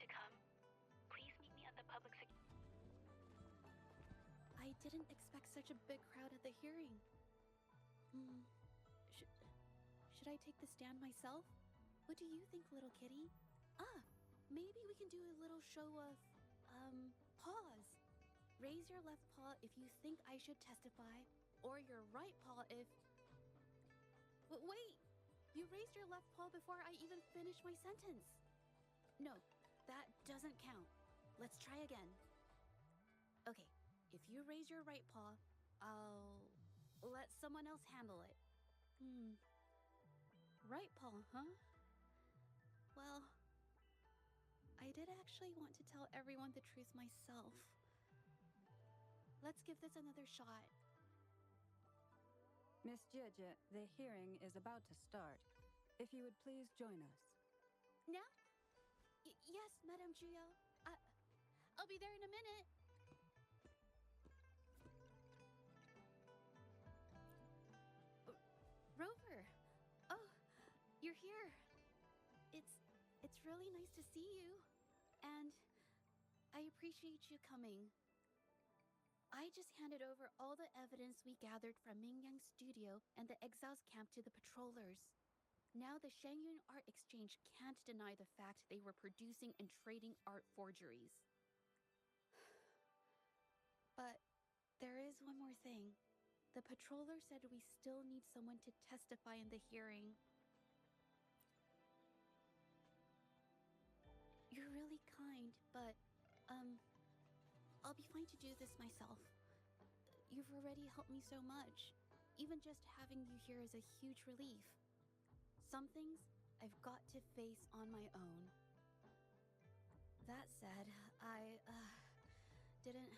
to come, please meet me at the public I didn't expect such a big crowd at the hearing. Should I take the stand myself? What do you think, little kitty? Maybe we can do a little show of, paws. Raise your left paw if you think I should testify, or your right paw if... Wait! You raised your left paw before I even finished my sentence. No, that doesn't count. Let's try again. Okay, if you raise your right paw, I'll let someone else handle it. Right paw, huh? Well, I did actually want to tell everyone the truth myself. Let's give this another shot. Miss Zhezhi, the hearing is about to start. If you would please join us. Now? Yes, Madame Juyo. I'll be there in a minute. Rover! Oh, you're here. It's really nice to see you. And I appreciate you coming. I just handed over all the evidence we gathered from Mingyang's studio and the exiles camp to the patrollers. Now the Shangyun Art Exchange can't deny the fact they were producing and trading art forgeries. But there is one more thing. The patroller said we still need someone to testify in the hearing. You're really kind, but, I'll be fine to do this myself. You've already helped me so much. Even just having you here is a huge relief. Some things I've got to face on my own. That said, I, didn't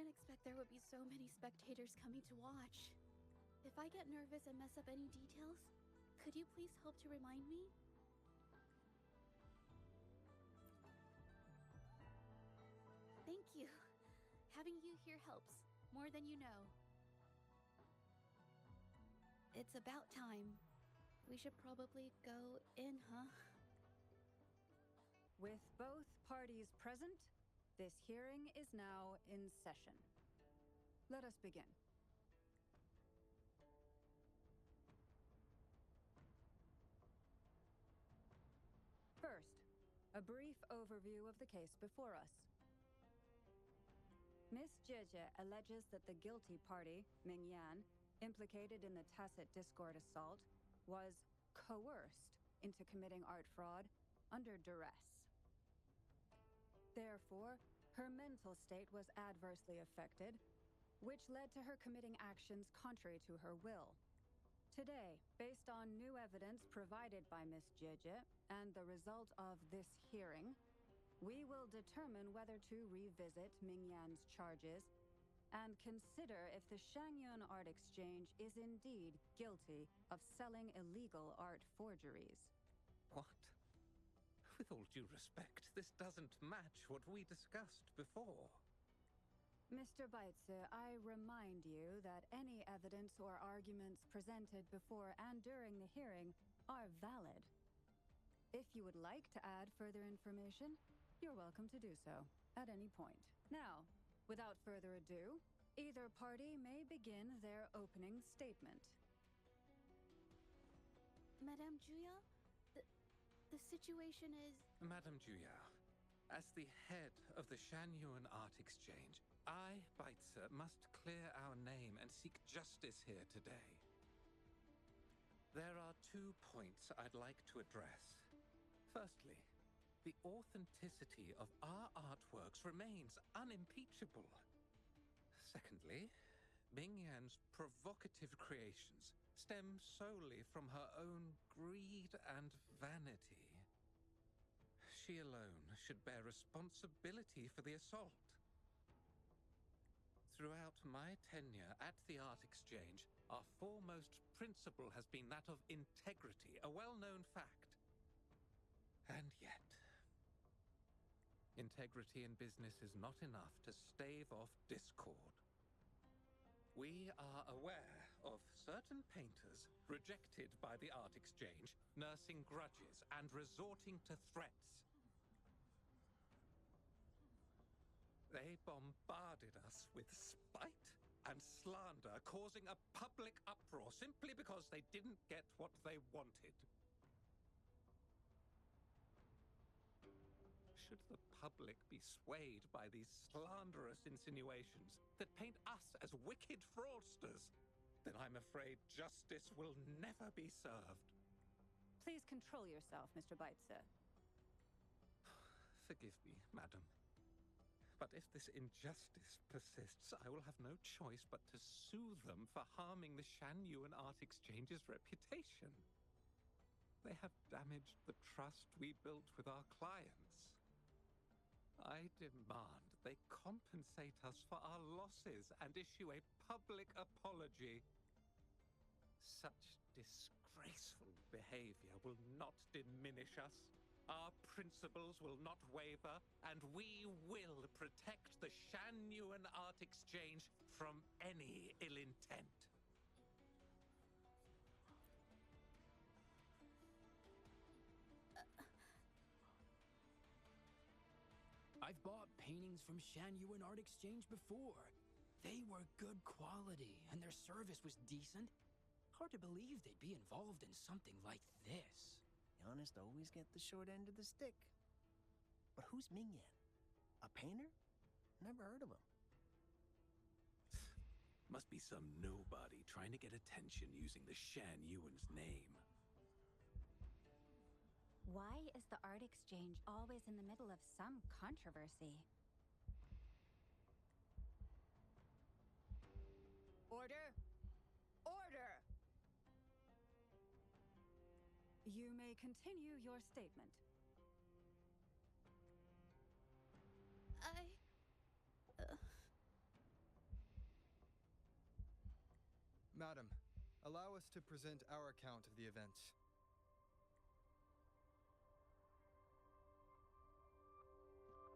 expect there would be so many spectators coming to watch. If I get nervous and mess up any details, could you please help to remind me? Thank you. Having you here helps, more than you know. It's about time. We should probably go in, huh? With both parties present, this hearing is now in session. Let us begin. First, a brief overview of the case before us. Miss Zhezhi alleges that the guilty party, Mingyan, implicated in the tacit discord assault, was coerced into committing art fraud under duress. Therefore, her mental state was adversely affected, which led to her committing actions contrary to her will. Today, based on new evidence provided by Miss Zhezhi and the result of this hearing, we will determine whether to revisit Mingyan's charges and consider if the Shangyun Art Exchange is indeed guilty of selling illegal art forgeries. What? With all due respect, this doesn't match what we discussed before. Mr. Baitsu, I remind you that any evidence or arguments presented before and during the hearing are valid. If you would like to add further information, you're welcome to do so at any point. Now, without further ado, either party may begin their opening statement. Madame Juya, the situation is... Madame Juya, as the head of the Shangyun Art Exchange, I, Baitsu, must clear our name and seek justice here today. There are 2 points I'd like to address. Firstly, the authenticity of our artworks remains unimpeachable. Secondly, Mingyan's provocative creations stem solely from her own greed and vanity. She alone should bear responsibility for the assault. Throughout my tenure at the Art Exchange, our foremost principle has been that of integrity, a well-known fact. And yet, integrity in business is not enough to stave off discord. We are aware of certain painters rejected by the Art Exchange, nursing grudges and resorting to threats. bombarded us with spite and slander, causing a public uproar simply because they didn't get what they wanted. Should the public be swayed by these slanderous insinuations that paint us as wicked fraudsters, then I'm afraid justice will never be served. Please control yourself, Mr. Beitze. Forgive me, madam. But if this injustice persists, I will have no choice but to sue them for harming the Shanyuan Art Exchange's reputation. They have damaged the trust we built with our clients. I demand they compensate us for our losses and issue a public apology. Such disgraceful behavior will not diminish us. Our principles will not waver, and we will protect the Shanyuan Art Exchange from any ill intent. I've bought paintings from Shanyuan Art Exchange before. They were good quality, and their service was decent. Hard to believe they'd be involved in something like this. The honest always get the short end of the stick. But who's Mingyan? A painter? Never heard of him. Must be some nobody trying to get attention using the Shanyuan's name. Why is the art exchange always in the middle of some controversy? Order! Order! You may continue your statement. Madam, allow us to present our account of the event.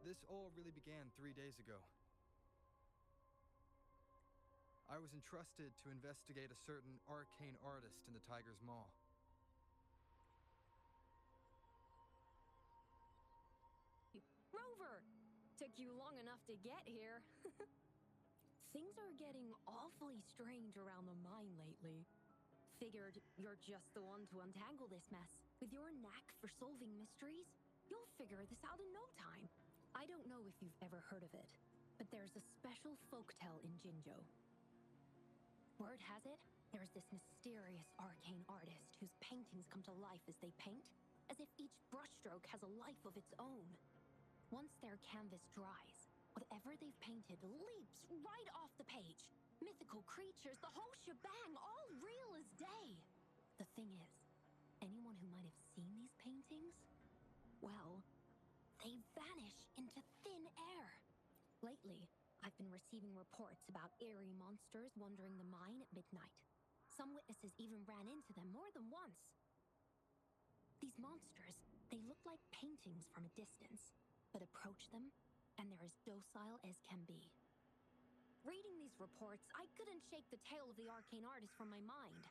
This all really began 3 days ago. I was entrusted to investigate a certain arcane artist in the Tiger's Maw. Rover! Took you long enough to get here. Things are getting awfully strange around the mine lately. Figured you're just the one to untangle this mess. With your knack for solving mysteries, you'll figure this out in no time. I don't know if you've ever heard of it, but there's a special folktale in Jinzhou. Word has it, there's this mysterious arcane artist whose paintings come to life as they paint, as if each brushstroke has a life of its own. Once their canvas dries, whatever they've painted leaps right off the page. Mythical creatures, the whole shebang, all real as day. The thing is, anyone who might have seen these paintings, well, they vanish into thin air. Lately, I've been receiving reports about eerie monsters wandering the mine at midnight. Some witnesses even ran into them more than once. These monsters, they look like paintings from a distance, but approach them, and they're as docile as can be. Reading these reports, I couldn't shake the tale of the arcane artist from my mind.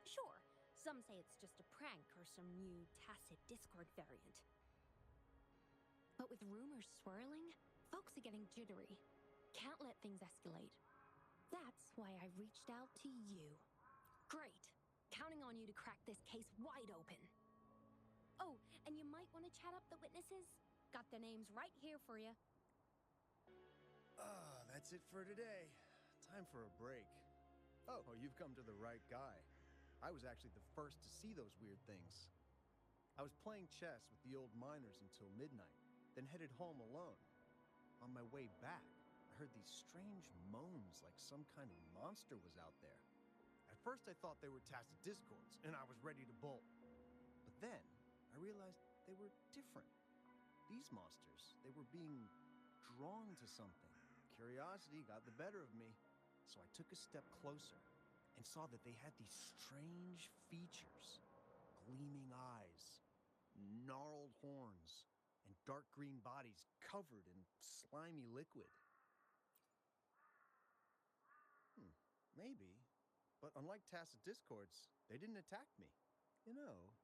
Sure, some say it's just a prank or some new tacit Discord variant. But with rumors swirling, folks are getting jittery. Can't let things escalate. That's why I reached out to you. Great. Counting on you to crack this case wide open. Oh, and you might want to chat up the witnesses. Got their names right here for you. That's it for today. Time for a break. Oh, you've come to the right guy. I was actually the first to see those weird things. I was playing chess with the old miners until midnight, then headed home alone. On my way back, I heard these strange moans like some kind of monster was out there. At first I thought they were tacit discords, and I was ready to bolt. But then, I realized they were different. These monsters, they were being drawn to something. Curiosity got the better of me, so I took a step closer and saw that they had these strange features. Gleaming eyes, gnarled horns, and dark green bodies covered in slimy liquid. Maybe, but unlike tacit discords, they didn't attack me.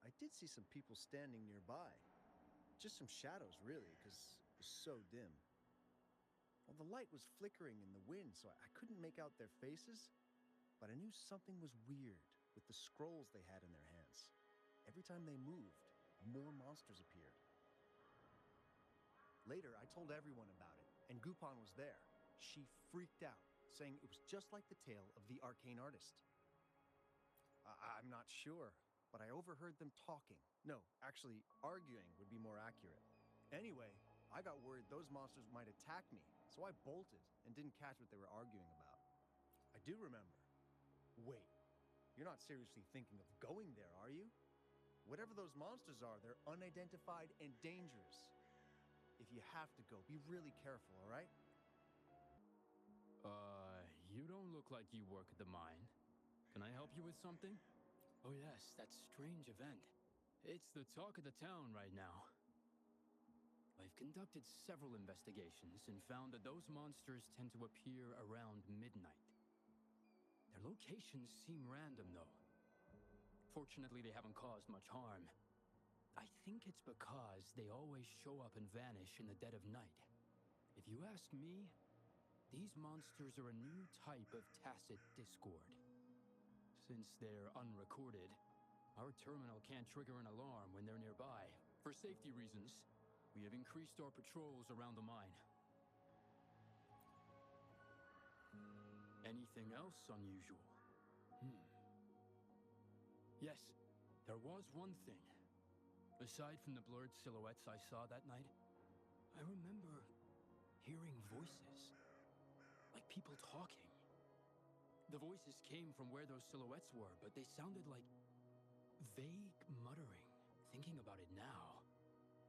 I did see some people standing nearby. Just some shadows, really, because was so dim. Well, the light was flickering in the wind, so I couldn't make out their faces, but I knew something was weird with the scrolls they had in their hands. Every time they moved, more monsters appeared. Later, I told everyone about it, and Gupon was there. She freaked out, saying it was just like the tale of the arcane artist. I'm not sure, but I overheard them talking. No, actually, arguing would be more accurate. Anyway, I got worried those monsters might attack me, so I bolted and didn't catch what they were arguing about. I do remember. Wait, you're not seriously thinking of going there, are you? Whatever those monsters are, they're unidentified and dangerous. If you have to go, be really careful, all right? You don't look like you work at the mine. Can I help you with something? Oh yes, that strange event. It's the talk of the town right now. I've conducted several investigations and found that those monsters tend to appear around midnight. Their locations seem random, though. Fortunately, they haven't caused much harm. I think it's because they always show up and vanish in the dead of night. If you ask me, these monsters are a new type of tacit discord. Since they're unrecorded, our terminal can't trigger an alarm when they're nearby. For safety reasons, we have increased our patrols around the mine. Anything else unusual? Yes, there was one thing. Aside from the blurred silhouettes I saw that night, I remember hearing voices. Like people talking. The voices came from where those silhouettes were, but they sounded like vague muttering. Thinking about it now,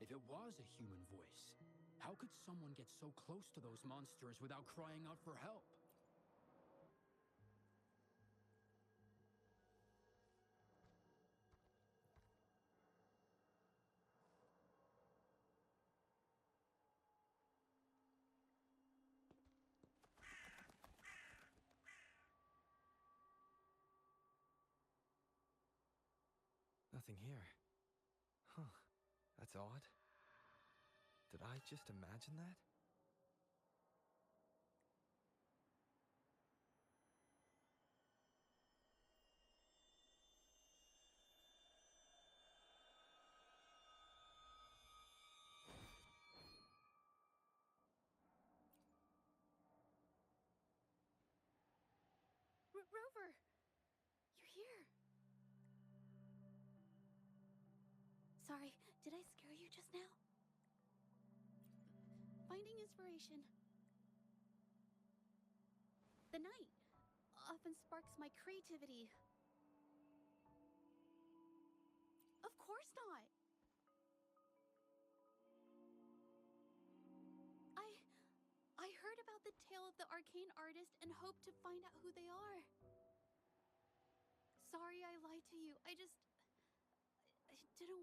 if it was a human voice, how could someone get so close to those monsters without crying out for help? Nothing here. Huh. That's odd. Did I just imagine that? Rover! You're here! Sorry, did I scare you just now? Finding inspiration. The night often sparks my creativity. Of course not! I heard about the tale of the arcane artist and hope to find out who they are. Sorry I lied to you. I didn't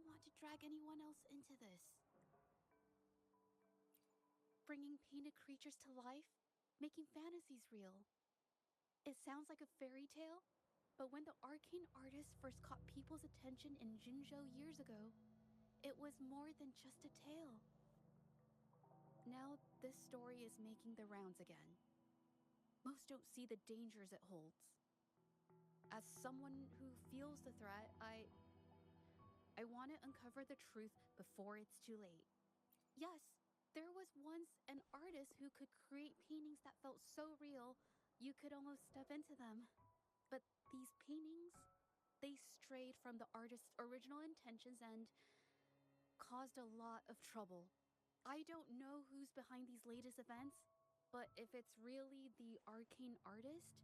want to drag anyone else into this. Bringing painted creatures to life, making fantasies real. It sounds like a fairy tale, but when the arcane artist first caught people's attention in Jinzhou years ago, it was more than just a tale. Now this story is making the rounds again. Most don't see the dangers it holds. As someone who feels the threat, I want to uncover the truth before it's too late. Yes, there was once an artist who could create paintings that felt so real, you could almost step into them. But these paintings, they strayed from the artist's original intentions and caused a lot of trouble. I don't know who's behind these latest events, but if it's really the arcane artist,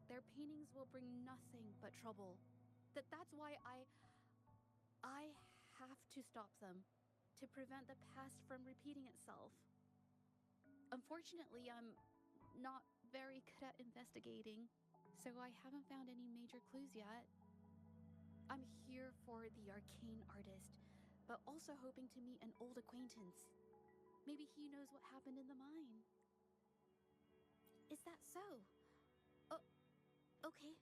their paintings will bring nothing but trouble. That's why I have to stop them, to prevent the past from repeating itself. Unfortunately, I'm not very good at investigating, so I haven't found any major clues yet. I'm here for the arcane artist, but also hoping to meet an old acquaintance. Maybe he knows what happened in the mine. Is that so? Oh, okay.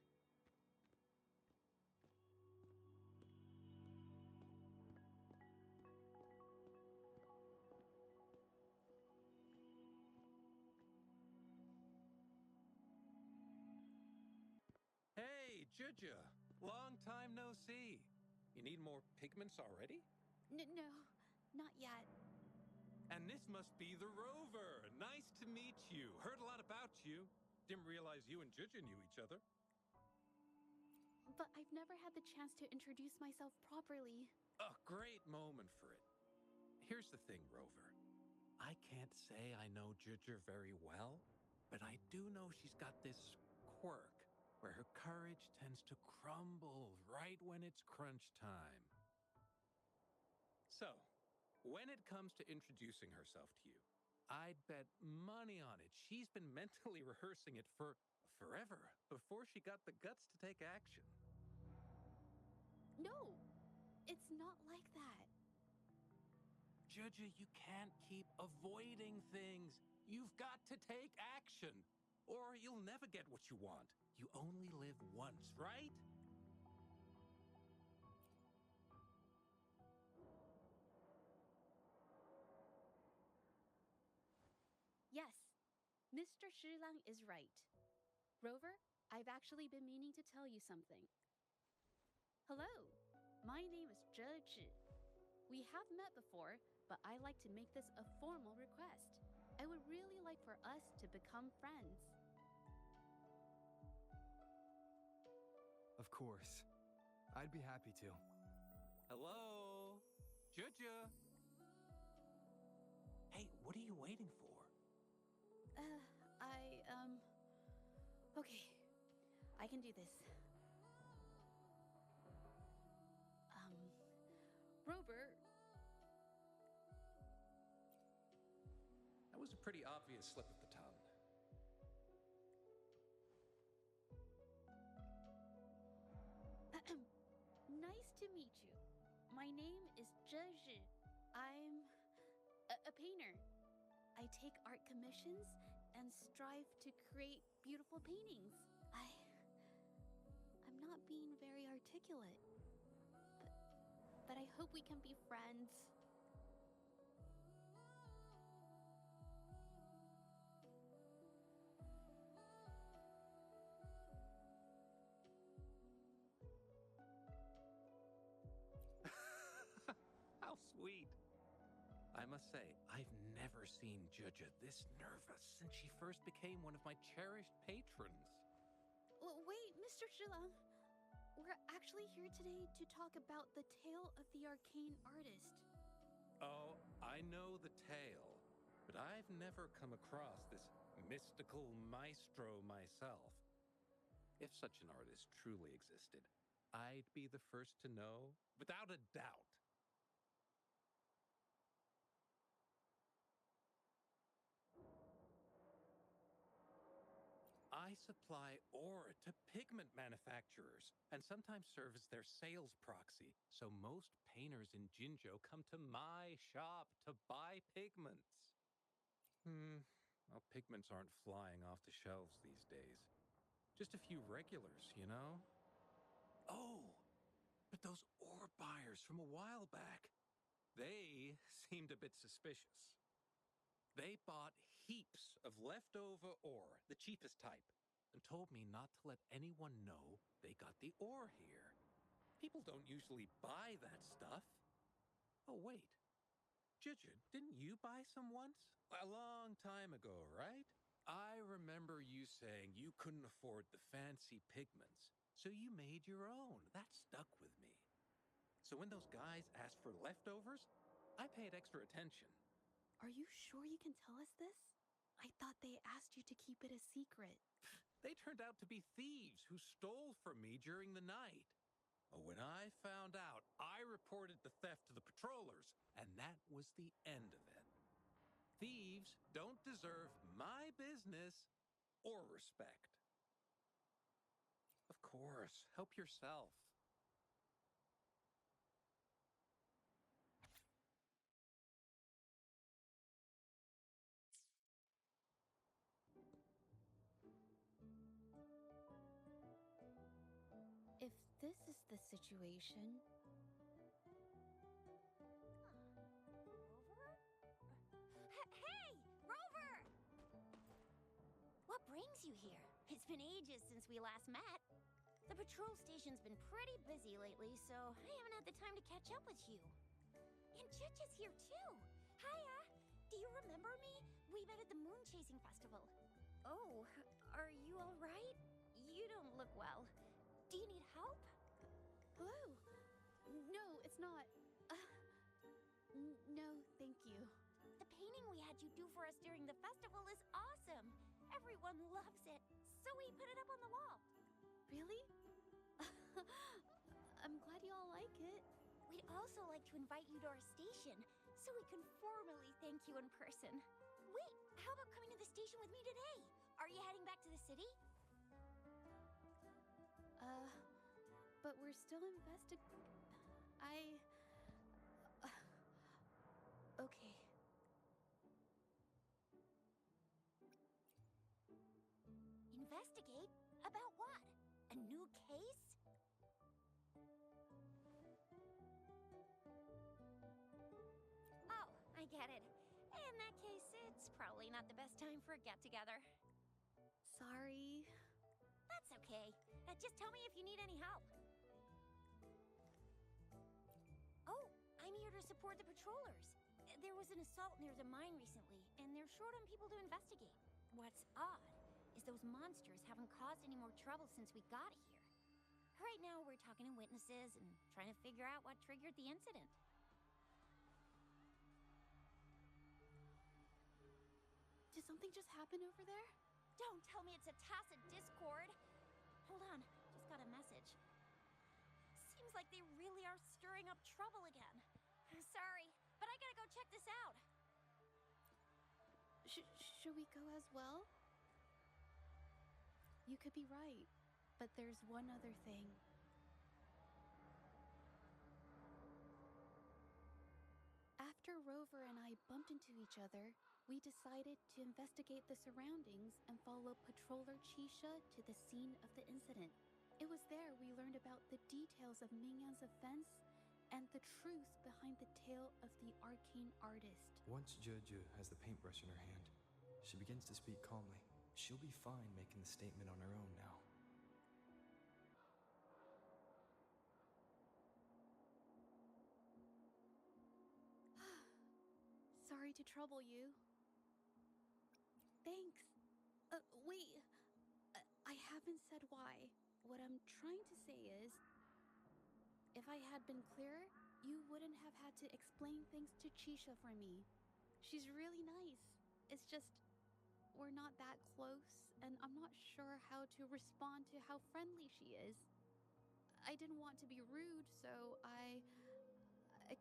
Zhezhi, long time no see. You need more pigments already? No, not yet. And this must be the Rover. Nice to meet you. Heard a lot about you. Didn't realize you and Zhezhi knew each other. But I've never had the chance to introduce myself properly. A great moment for it. Here's the thing, Rover. I can't say I know Zhezhi very well, but I do know she's got this quirk where her courage tends to crumble right when it's crunch time. So, when it comes to introducing herself to you, I'd bet money on it she's been mentally rehearsing it for forever before she got the guts to take action. No, it's not like that. Zhezhi, you can't keep avoiding things. You've got to take action, or you'll never get what you want. You only live once, right? Yes, Mr. Shilang is right. Rover, I've actually been meaning to tell you something. Hello, my name is Zhezhi. We have met before, but I like to make this a formal request. I would really like for us to become friends. Of course. I'd be happy to. Hello? Zhezhi? Hey, what are you waiting for? Okay. I can do this. Rover, That was a pretty obvious slip of the tongue. nice to meet you. My name is Zhezhi. I'm a painter. I take art commissions and strive to create beautiful paintings. I'm not being very articulate, but I hope we can be friends. How sweet. I must say, I've never seen Zhezhi this nervous since she first became one of my cherished patrons. Wait, Mr. Shilang. We're actually here today to talk about the tale of the arcane artist. Oh, I know the tale, but I've never come across this mystical maestro myself. If such an artist truly existed, I'd be the first to know, without a doubt. I supply ore to pigment manufacturers and sometimes serve as their sales proxy, so most painters in Jinzhou come to my shop to buy pigments. Well, pigments aren't flying off the shelves these days. Just a few regulars, you know? Oh, but those ore buyers from a while back, they seemed a bit suspicious. They bought heaps of leftover ore, the cheapest type, and told me not to let anyone know they got the ore here. People don't usually buy that stuff. Oh, wait. Zhezhi, didn't you buy some once? A long time ago, right? I remember you saying you couldn't afford the fancy pigments, so you made your own. That stuck with me. So when those guys asked for leftovers, I paid extra attention. Are you sure you can tell us this? I thought they asked you to keep it a secret. They turned out to be thieves who stole from me during the night. When I found out, I reported the theft to the patrollers, and that was the end of it. Thieves don't deserve my business or respect. Of course, help yourself. If this is the situation... Hey, Rover! What brings you here? It's been ages since we last met. The patrol station's been pretty busy lately, so I haven't had the time to catch up with you. And Zhezhi's here too. Hiya! Do you remember me? We met at the moon chasing festival. Oh, are you alright? You don't look well. Do you need help? Hello? No, it's not. No, thank you. The painting we had you do for us during the festival is awesome. Everyone loves it, so we put it up on the wall. Really? I'm glad you all like it. We'd also like to invite you to our station, so we can formally thank you in person. Wait, how about coming to the station with me today? Are you heading back to the city? But we're still okay. Investigate? About what? A new case? Oh, I get it. In that case, it's probably not the best time for a get-together. Sorry. That's okay. Just tell me if you need any help. Oh, I'm here to support the patrollers. There was an assault near the mine recently, and they're short on people to investigate. What's odd is those monsters haven't caused any more trouble since we got here. Right now, we're talking to witnesses and trying to figure out what triggered the incident. Did something just happen over there? Don't tell me it's a tacit discord. Hold on, just got a message. Seems like they really are stirring up trouble again. Sorry, but I gotta go check this out. Should we go as well? You could be right, but there's one other thing. After Rover and I bumped into each other, we decided to investigate the surroundings and follow Patroller Chisha to the scene of the incident. It was there we learned about the details of Mingyan's offense and the truth behind the tale of the arcane artist. Once Zhezhi has the paintbrush in her hand, she begins to speak calmly. She'll be fine making the statement on her own now. Sorry to trouble you. Thanks. Wait. I haven't said why. What I'm trying to say is, if I had been clearer, you wouldn't have had to explain things to Chisha for me. She's really nice. It's just, we're not that close, and I'm not sure how to respond to how friendly she is. I didn't want to be rude, so I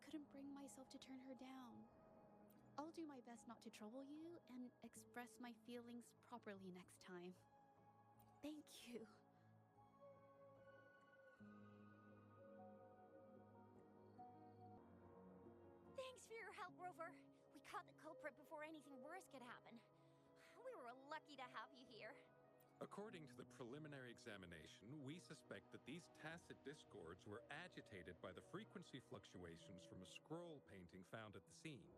couldn't bring myself to turn her down. I'll do my best not to trouble you and express my feelings properly next time. Thank you. Thanks for your help, Rover. We caught the culprit before anything worse could happen. We were lucky to have you here. According to the preliminary examination, we suspect that these tacit discords were agitated by the frequency fluctuations from a scroll painting found at the scene.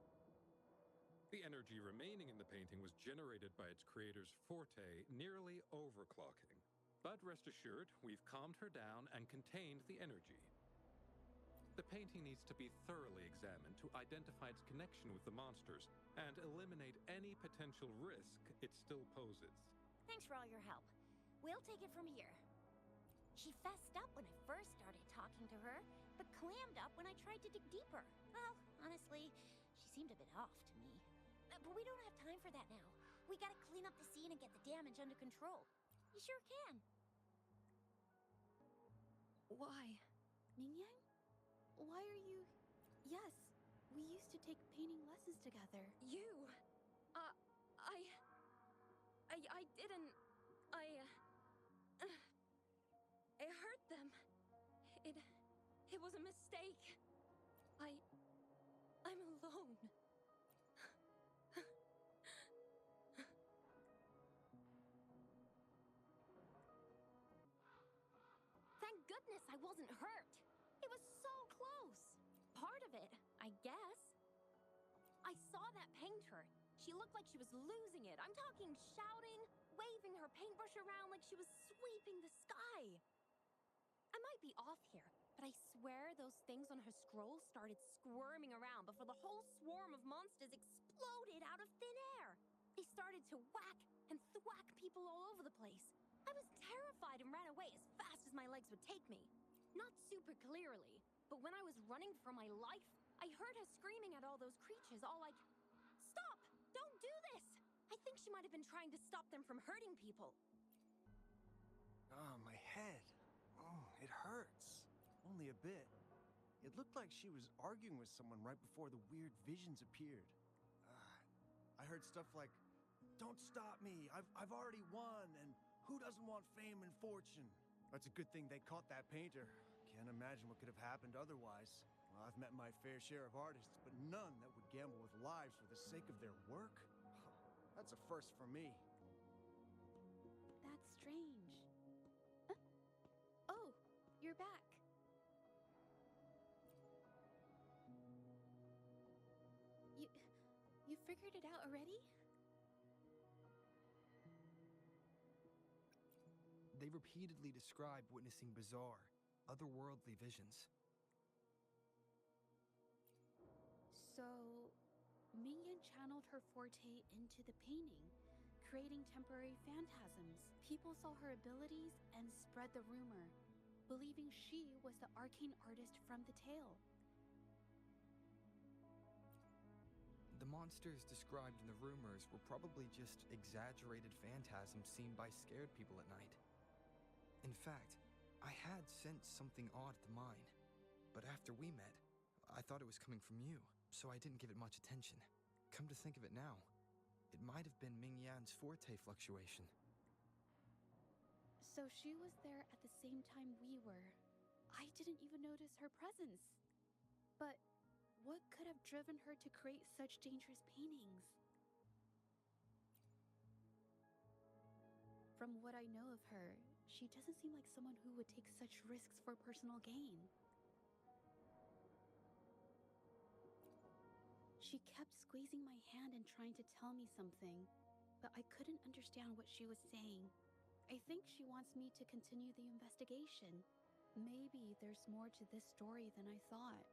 The energy remaining in the painting was generated by its creator's forte, nearly overclocking. But rest assured, we've calmed her down and contained the energy. The painting needs to be thoroughly examined to identify its connection with the monsters and eliminate any potential risk it still poses. Thanks for all your help. We'll take it from here. She fessed up when I first started talking to her, but clammed up when I tried to dig deeper. Well, honestly, she seemed a bit off to me. But we don't have time for that now. We gotta clean up the scene and get the damage under control. You sure can. Why? Mingyan? Why are you... Yes, we used to take painting lessons together. You? I didn't... I hurt them. It was a mistake. I'm alone. Thank goodness I wasn't hurt. It was so close. Part of it, I guess. I saw that painter. She looked like she was losing it. I'm talking shouting, waving her paintbrush around like she was sweeping the sky. I might be off here, but I swear those things on her scroll started squirming around before the whole swarm of monsters exploded out of thin air. They started to whack and thwack people all over the place. I was terrified and ran away as fast as my legs would take me. Not super clearly, but when I was running for my life, I heard her screaming at all those creatures, all like, "Stop! Don't do this!" I think she might have been trying to stop them from hurting people. Oh, my head. Oh, it hurts. Only a bit. It looked like she was arguing with someone right before the weird visions appeared. I heard stuff like, "Don't stop me, I've already won, and who doesn't want fame and fortune?" That's a good thing they caught that painter. Can't imagine what could have happened otherwise. Well, I've met my fair share of artists, but none that would gamble with lives for the sake of their work. That's a first for me. That's strange. Huh? Oh, you're back. You figured it out already? They repeatedly describe witnessing bizarre, otherworldly visions. So, Mingyan channeled her forte into the painting, creating temporary phantasms. People saw her abilities and spread the rumor, believing she was the arcane artist from the tale. The monsters described in the rumors were probably just exaggerated phantasms seen by scared people at night. In fact, I had sensed something odd at the mine, but after we met, I thought it was coming from you, so I didn't give it much attention. Come to think of it now, it might have been Mingyan's forte fluctuation. So she was there at the same time we were. I didn't even notice her presence. But what could have driven her to create such dangerous paintings? From what I know of her, she doesn't seem like someone who would take such risks for personal gain. She kept squeezing my hand and trying to tell me something, but I couldn't understand what she was saying. I think she wants me to continue the investigation. Maybe there's more to this story than I thought.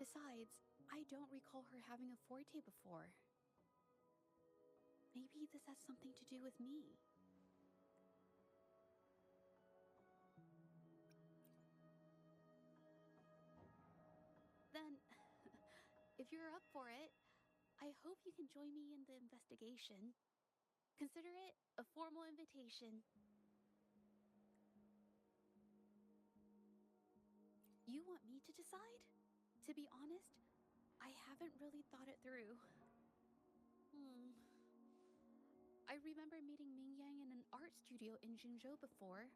Besides, I don't recall her having a forte before. Maybe this has something to do with me. Then, if you're up for it, I hope you can join me in the investigation. Consider it a formal invitation. You want me to decide? To be honest, I haven't really thought it through. I remember meeting Mingyan in an art studio in Jinzhou before.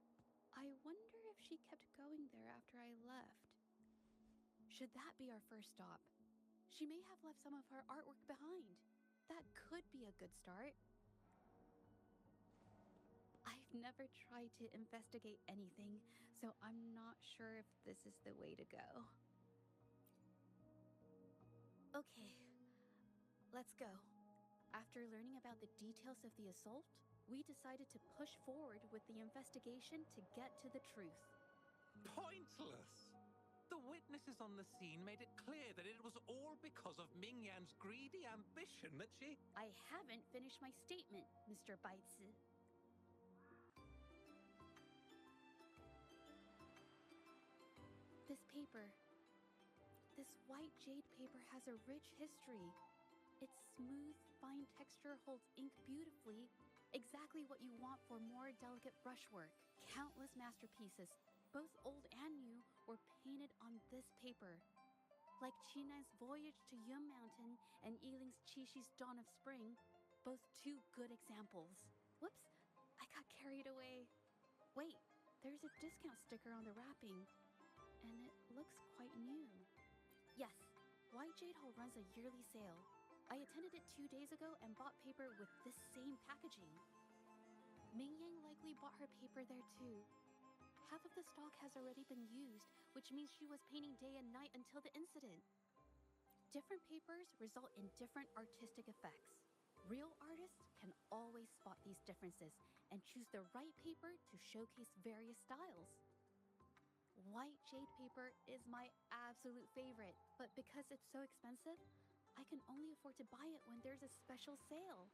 I wonder if she kept going there after I left. Should that be our first stop? She may have left some of her artwork behind. That could be a good start. I've never tried to investigate anything, so I'm not sure if this is the way to go. Okay, let's go. After learning about the details of the assault, we decided to push forward with the investigation to get to the truth. Pointless! The witnesses on the scene made it clear that it was all because of Mingyan's greedy ambition that she... I haven't finished my statement, Mr. Baizi. This paper, this white jade paper has a rich history. Its smooth, fine texture holds ink beautifully, exactly what you want for more delicate brushwork. Countless masterpieces, both old and new, were painted on this paper. Like Qinan's Voyage to Yun Mountain and Yiling's Qixi's Dawn of Spring, both two good examples. Whoops, I got carried away. Wait, there's a discount sticker on the wrapping, and it looks quite new. Yes, White Jade Hall runs a yearly sale. I attended it 2 days ago and bought paper with this same packaging. Mingyan likely bought her paper there too. Half of the stock has already been used, which means she was painting day and night until the incident. Different papers result in different artistic effects. Real artists can always spot these differences and choose the right paper to showcase various styles. White jade paper is my absolute favorite, but because it's so expensive, I can only afford to buy it when there's a special sale.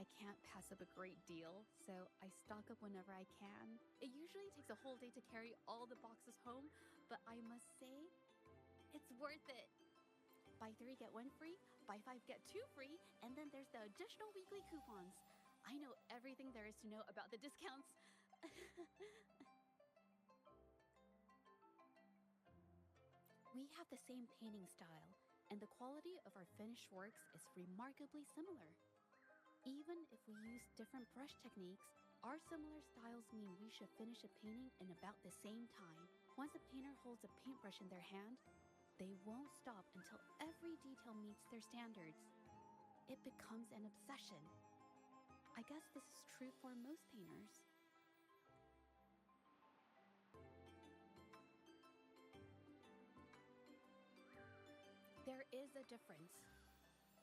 I can't pass up a great deal, so I stock up whenever I can. It usually takes a whole day to carry all the boxes home, but I must say, it's worth it. Buy 3, get 1 free, buy 5, get 2 free, and then there's the additional weekly coupons. I know everything there is to know about the discounts. We have the same painting style, and the quality of our finished works is remarkably similar. Even if we use different brush techniques, our similar styles mean we should finish a painting in about the same time. Once a painter holds a paintbrush in their hand, they won't stop until every detail meets their standards. It becomes an obsession. I guess this is true for most painters. There is a difference.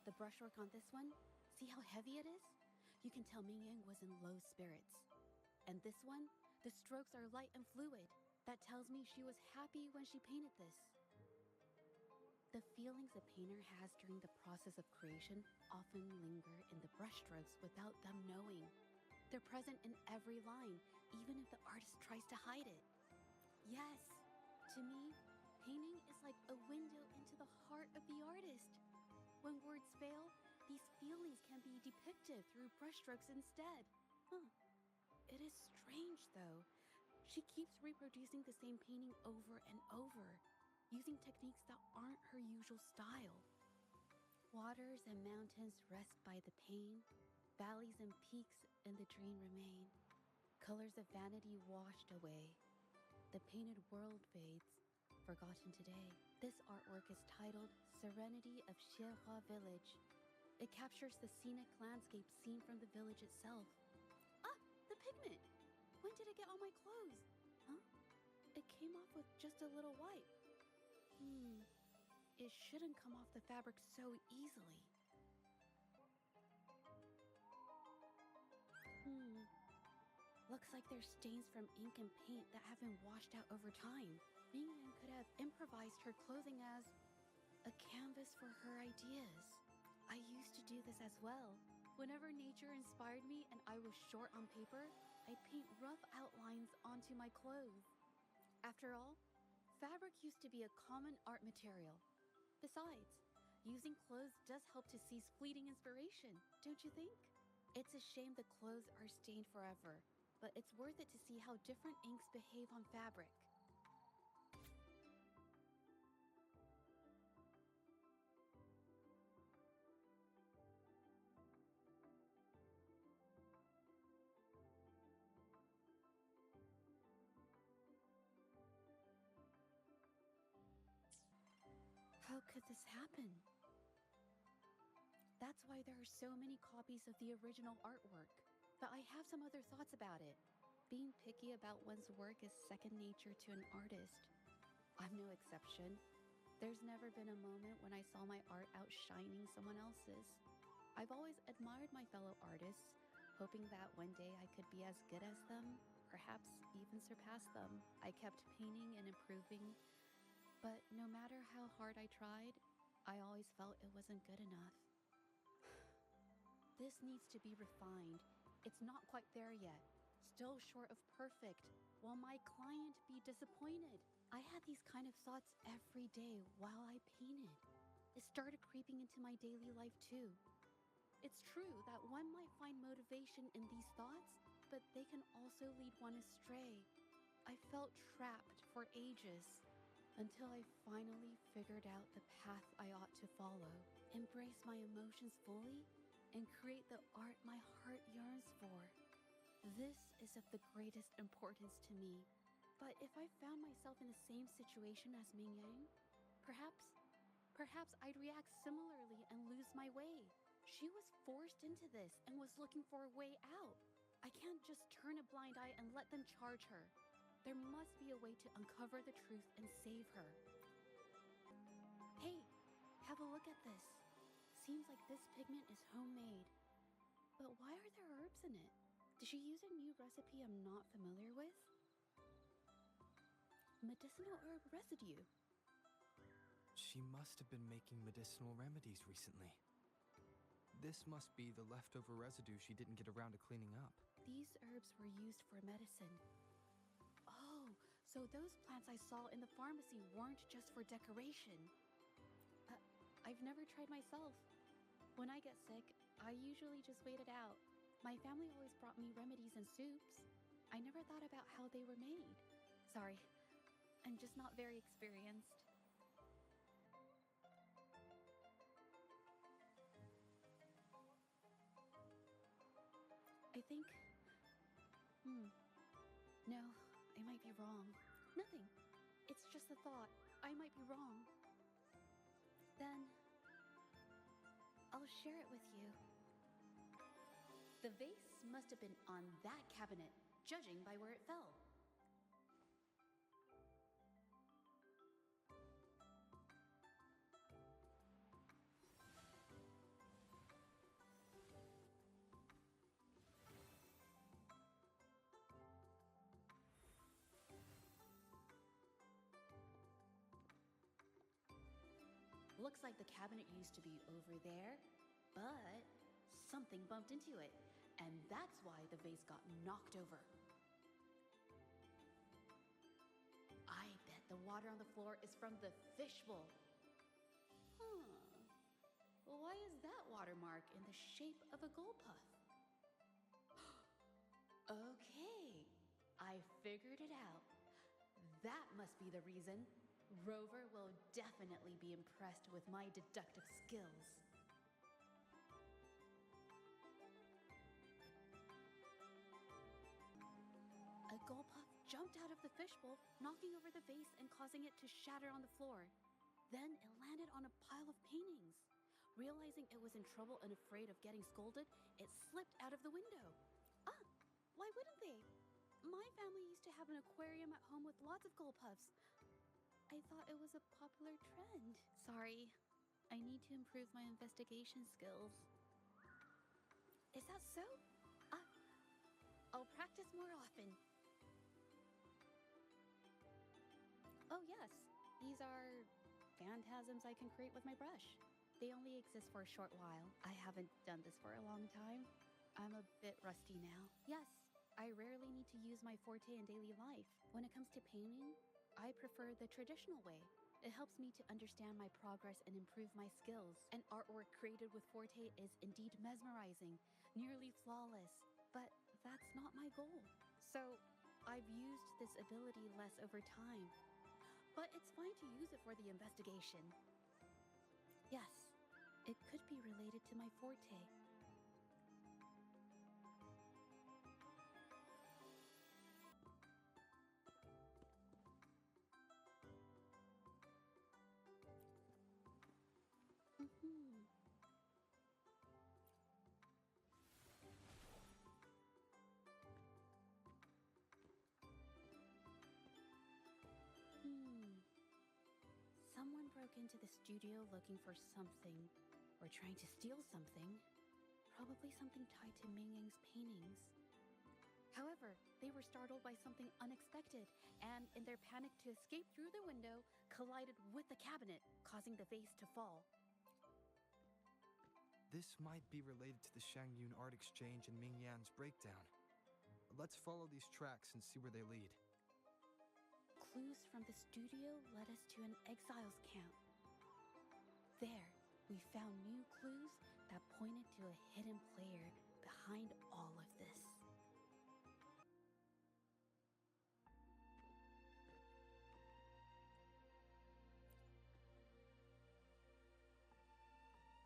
The brushwork on this one, see how heavy it is? You can tell Ming Yang was in low spirits. And this one, the strokes are light and fluid. That tells me she was happy when she painted this. The feelings a painter has during the process of creation often linger in the brushstrokes without them knowing. They're present in every line, even if the artist tries to hide it. Yes, to me, painting is like a window into the heart of the artist. When words fail, these feelings can be depicted through brushstrokes instead. It is strange, though. She keeps reproducing the same painting over and over, using techniques that aren't her usual style. Waters and mountains rest by the pain, valleys and peaks in the dream remain. Colors of vanity washed away. The painted world fades, forgotten today. This artwork is titled Serenity of Xiehua Village. It captures the scenic landscape seen from the village itself. Ah, the pigment! When did it get on my clothes? Huh? It came off with just a little wipe. It shouldn't come off the fabric so easily. Looks like there's stains from ink and paint that have been washed out over time. Ming Yan could have improvised her clothing as a canvas for her ideas. I used to do this as well. Whenever nature inspired me and I was short on paper, I'd paint rough outlines onto my clothes. After all, fabric used to be a common art material. Besides, using clothes does help to seize fleeting inspiration, don't you think? It's a shame the clothes are stained forever, but it's worth it to see how different inks behave on fabric. How could this happen? That's why there are so many copies of the original artwork. But I have some other thoughts about it. Being picky about one's work is second nature to an artist. I'm no exception. There's never been a moment when I saw my art outshining someone else's. I've always admired my fellow artists, hoping that one day I could be as good as them, perhaps even surpass them. I kept painting and improving, but no matter how hard I tried, I always felt it wasn't good enough. This needs to be refined. It's not quite there yet. Still short of perfect. Will my client be disappointed? I had these kind of thoughts every day while I painted. It started creeping into my daily life too. It's true that one might find motivation in these thoughts, but they can also lead one astray. I felt trapped for ages, until I finally figured out the path I ought to follow, embrace my emotions fully, and create the art my heart yearns for. This is of the greatest importance to me. But if I found myself in the same situation as Ming Yang, perhaps I'd react similarly and lose my way. She was forced into this and was looking for a way out. I can't just turn a blind eye and let them charge her. There must be a way to uncover the truth and save her. Hey, have a look at this. seems like this pigment is homemade. But why are there herbs in it? Did she use a new recipe I'm not familiar with? Medicinal herb residue. She must have been making medicinal remedies recently. This must be the leftover residue she didn't get around to cleaning up. These herbs were used for medicine. Oh, so those plants I saw in the pharmacy weren't just for decoration. I've never tried myself. When I get sick, I usually just wait it out. My family always brought me remedies and soups. I never thought about how they were made. Sorry, I'm just not very experienced. I think... No, I might be wrong. Nothing. It's just a thought. I might be wrong. Then... I'll share it with you. The vase must have been on that cabinet, judging by where it fell. Looks like the cabinet used to be over there, but something bumped into it, and that's why the vase got knocked over. I bet the water on the floor is from the fishbowl. Why is that watermark in the shape of a gold puff? Okay, I figured it out. That must be the reason. Rover will definitely be impressed with my deductive skills. A gold puff jumped out of the fishbowl, knocking over the vase and causing it to shatter on the floor. Then it landed on a pile of paintings. Realizing it was in trouble and afraid of getting scolded, it slipped out of the window. Why wouldn't they? My family used to have an aquarium at home with lots of gold puffs. I thought it was a popular trend. Sorry, I need to improve my investigation skills. Is that so? I'll practice more often. Oh yes, these are phantasms I can create with my brush. They only exist for a short while. I haven't done this for a long time. I'm a bit rusty now. Yes, I rarely need to use my forte in daily life. When it comes to painting, I prefer the traditional way. It helps me to understand my progress and improve my skills. And artwork created with forte is indeed mesmerizing, nearly flawless. But that's not my goal. So I've used this ability less over time. But it's fine to use it for the investigation. Yes, it could be related to my forte. Someone broke into the studio looking for something, or trying to steal something. Probably something tied to Ming Yang's paintings. However, they were startled by something unexpected, and in their panic to escape through the window, collided with the cabinet, causing the vase to fall. This might be related to the Shangyun art exchange and Ming Yan's breakdown. Let's follow these tracks and see where they lead. Clues from the studio led us to an exiles camp. There, we found new clues that pointed to a hidden player behind all of this.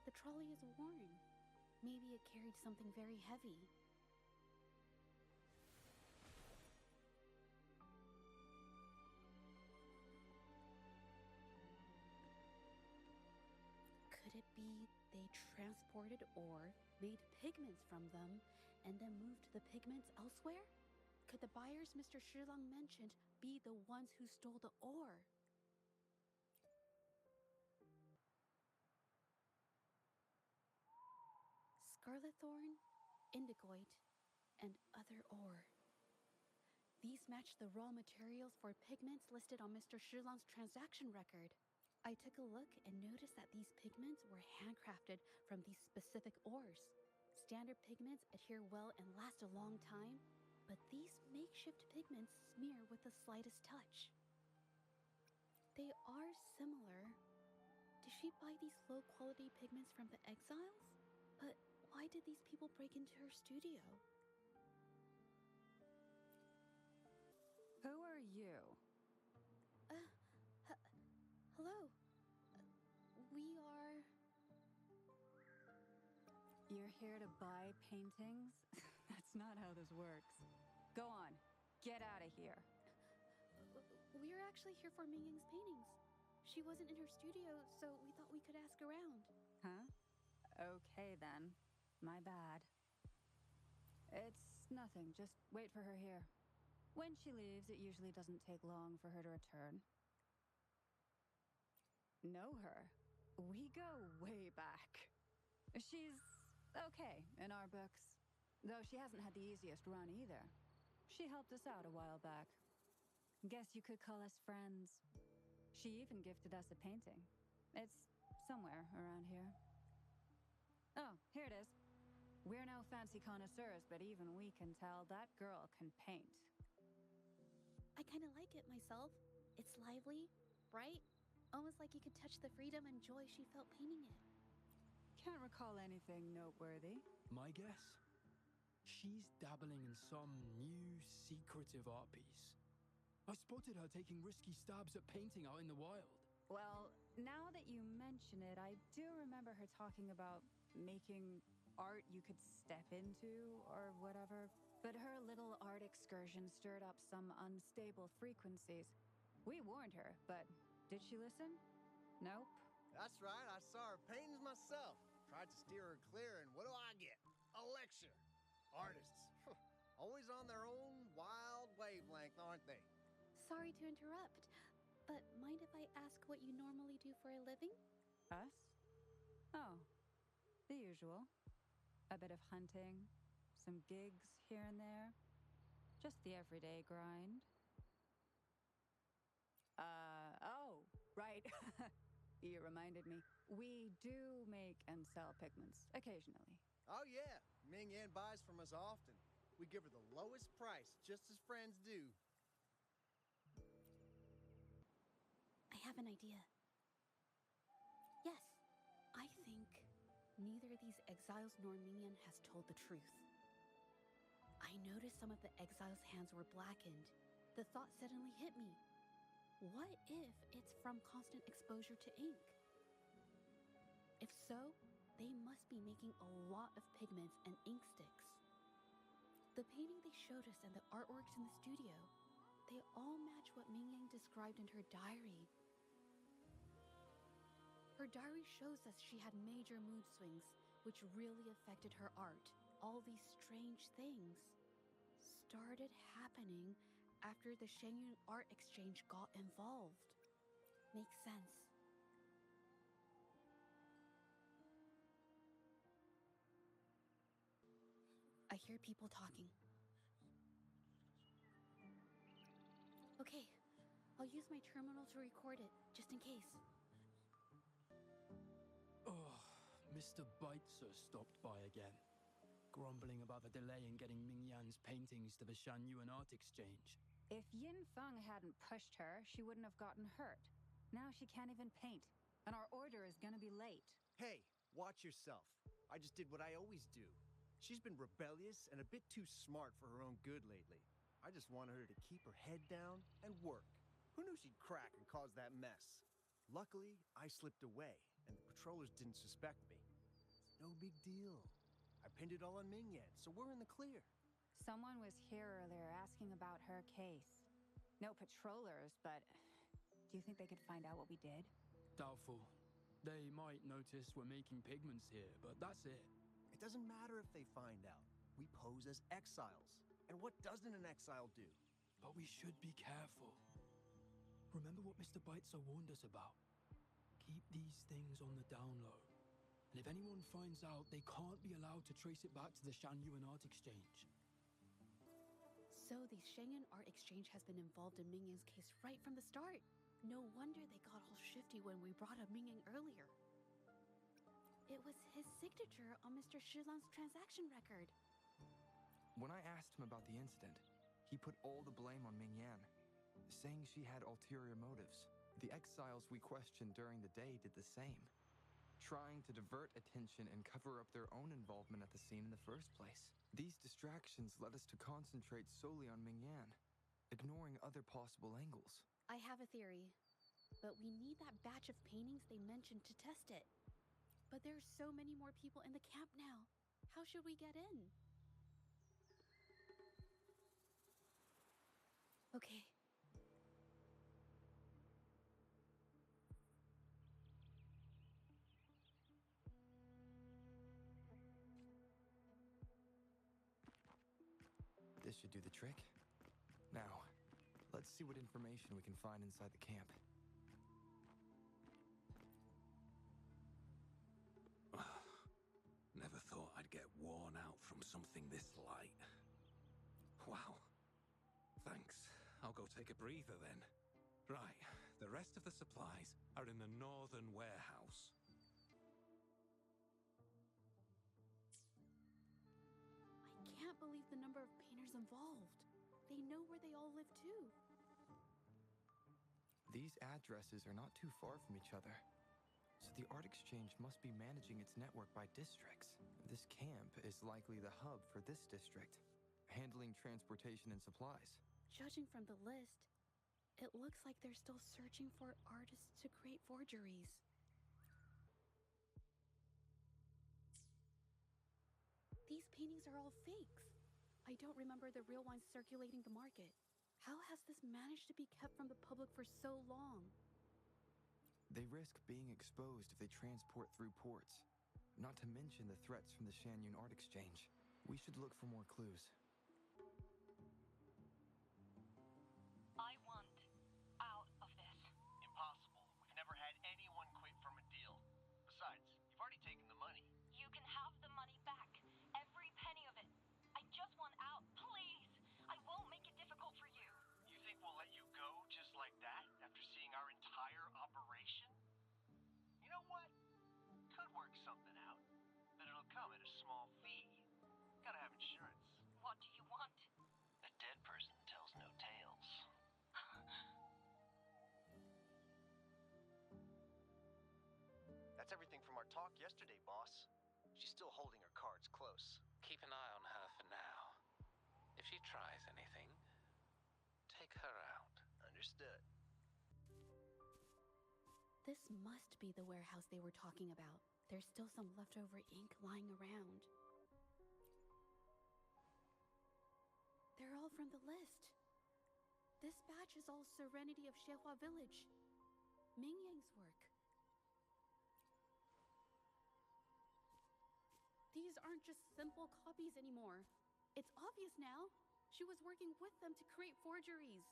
The trolley is worn. Maybe it carried something very heavy. Could it be they transported ore, made pigments from them, and then moved the pigments elsewhere? Could the buyers Mr. Shilong mentioned be the ones who stole the ore? Featherthorn, indigoite, and other ore. These match the raw materials for pigments listed on Mr. Shilong's transaction record. I took a look and noticed that these pigments were handcrafted from these specific ores. Standard pigments adhere well and last a long time, but these makeshift pigments smear with the slightest touch. They are similar. Did she buy these low-quality pigments from the exiles? But why did these people break into her studio? Who are you? Hello. We are... You're here to buy paintings? That's not how this works. Go on, get out of here. We're actually here for Ming Yang's paintings. She wasn't in her studio, so we thought we could ask around. Huh? Okay then. My bad. It's nothing, just wait for her here. When she leaves, it usually doesn't take long for her to return. Know her? We go way back. She's okay in our books, though she hasn't had the easiest run either. She helped us out a while back. Guess you could call us friends. She even gifted us a painting. It's somewhere around here. Oh, here it is. We're no fancy connoisseurs, but even we can tell that girl can paint. I kind of like it myself. It's lively, bright, almost like you could touch the freedom and joy she felt painting it. Can't recall anything noteworthy. My guess? She's dabbling in some new secretive art piece. I spotted her taking risky stabs at painting out in the wild. Well, now that you mention it, I do remember her talking about making art you could step into or whatever. But her little art excursion stirred up some unstable frequencies. We warned her, but did she listen? Nope. That's right, I saw her paintings myself. Tried to steer her clear, and what do I get? A lecture. Artists. Always on their own wild wavelength, aren't they? Sorry to interrupt, but mind if I ask what you normally do for a living? Us? Oh, the usual. A bit of hunting, some gigs here and there. Just the everyday grind. Oh, right. You reminded me. We do make and sell pigments, occasionally. Oh yeah, Ming Yan buys from us often. We give her the lowest price, just as friends do. I have an idea. Yes, I think neither these exiles nor Ming Yan has told the truth. I noticed some of the exiles' hands were blackened. The thought suddenly hit me. What if it's from constant exposure to ink? If so, they must be making a lot of pigments and ink sticks. The painting they showed us and the artworks in the studio, they all match what Ming Yang described in her diary. Her diary shows us she had major mood swings, which really affected her art. All these strange things started happening after the Shenyun Art Exchange got involved. Makes sense. I hear people talking. Okay, I'll use my terminal to record it, just in case. Oh, Mr. Beitzer stopped by again, grumbling about the delay in getting Ming Yan's paintings to the Shanyuan Art Exchange. If Yin Feng hadn't pushed her, she wouldn't have gotten hurt. Now she can't even paint, and our order is gonna be late. Hey, watch yourself. I just did what I always do. She's been rebellious and a bit too smart for her own good lately. I just wanted her to keep her head down and work. Who knew she'd crack and cause that mess? Luckily, I slipped away, and the patrollers didn't suspect me. It's no big deal. I pinned it all on Ming Yan, so we're in the clear. Someone was here earlier asking about her case. No patrollers, but do you think they could find out what we did? Doubtful. They might notice we're making pigments here, but that's it. It doesn't matter if they find out. We pose as exiles. And what doesn't an exile do? But we should be careful. Remember what Mr. Beitzer warned us about. Keep these things on the down low. And if anyone finds out, they can't be allowed to trace it back to the Shanyuan Art Exchange. So the Shengyun Art Exchange has been involved in Mingyang's case right from the start. No wonder they got all shifty when we brought up Mingyang earlier. It was his signature on Mr. Shilan's transaction record. When I asked him about the incident, he put all the blame on Mingyan, saying she had ulterior motives. The exiles we questioned during the day did the same, trying to divert attention and cover up their own involvement at the scene in the first place. These distractions led us to concentrate solely on Mingyan, ignoring other possible angles. I have a theory, but we need that batch of paintings they mentioned to test it. But there's so many more people in the camp now. How should we get in? Okay. This should do the trick. Now, let's see what information we can find inside the camp. Never thought I'd get worn out from something this light. Wow. Thanks. I'll go take a breather then. Right, the rest of the supplies are in the northern warehouse. I can't believe the number of painters involved. They know where they all live too. These addresses are not too far from each other, so the Art Exchange must be managing its network by districts. This camp is likely the hub for this district, handling transportation and supplies. Judging from the list, it looks like they're still searching for artists to create forgeries. These paintings are all fakes. I don't remember the real ones circulating the market. How has this managed to be kept from the public for so long? They risk being exposed if they transport through ports, not to mention the threats from the Shanyun Art Exchange. We should look for more clues. I want out of this. Impossible. We've never had anyone quit from a deal. Besides, you've already taken the money. You can have the money back. Every penny of it. I just want out. Please. I won't make it difficult for you. You think we'll let you go just like that after seeing our entire operation? You know what? Could work something out, but it'll come at a small fee. Gotta have insurance. What do you want? A dead person tells no tales. That's everything from our talk yesterday, boss. She's still holding her cards close. Keep an eye on her for now. If she tries anything, take her out. Understood. This must be the warehouse they were talking about. There's still some leftover ink lying around. They're all from the list. This batch is all Serenity of Xiehua Village. Mingyang's work. These aren't just simple copies anymore. It's obvious now. She was working with them to create forgeries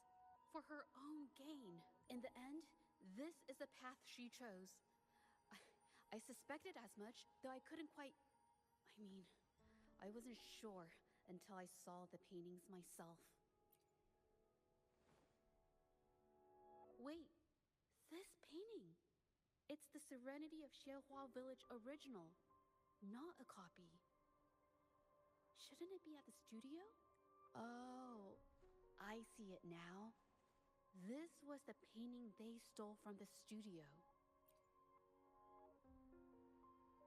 for her own gain. In the end, this is the path she chose. I suspected as much, though I couldn't quite... I wasn't sure until I saw the paintings myself. Wait, this painting. It's the Serenity of Xiehua Village original, not a copy. Shouldn't it be at the studio? Oh, I see it now. This was the painting they stole from the studio.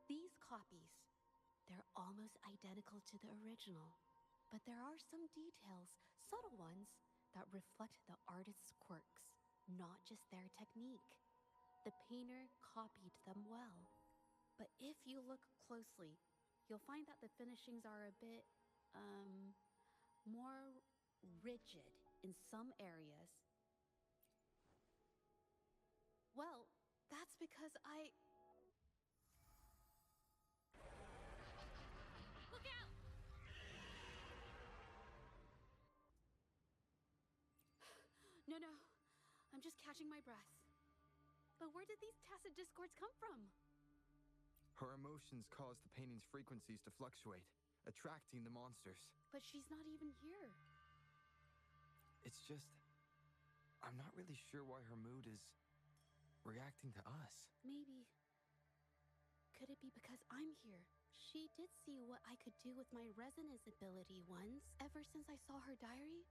These copies, they're almost identical to the original, but there are some details, subtle ones, that reflect the artist's quirks, not just their technique. The painter copied them well. But if you look closely, you'll find that the finishings are a bit, more rigid in some areas. Well, that's because Look out! No, I'm just catching my breath. But where did these tacit discords come from? Her emotions cause the painting's frequencies to fluctuate, attracting the monsters. But she's not even here. It's just, I'm not really sure why her mood is reacting to us. Maybe. Could it be because I'm here? She did see what I could do with my resonance ability once. Ever since I saw her diary,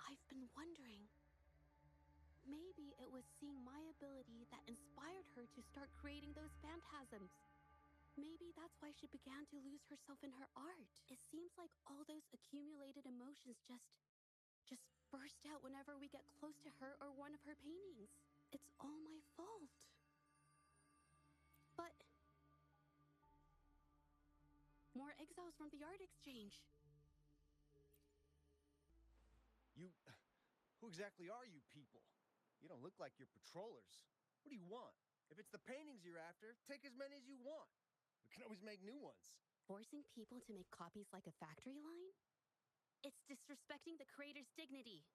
I've been wondering. Maybe it was seeing my ability that inspired her to start creating those phantasms. Maybe that's why she began to lose herself in her art. It seems like all those accumulated emotions just burst out whenever we get close to her or one of her paintings. It's all my fault. But more exiles from the art exchange. Who exactly are you people? You don't look like you're patrollers. What do you want? If it's the paintings you're after, take as many as you want. We can always make new ones. Forcing people to make copies like a factory line? It's disrespecting the creator's dignity.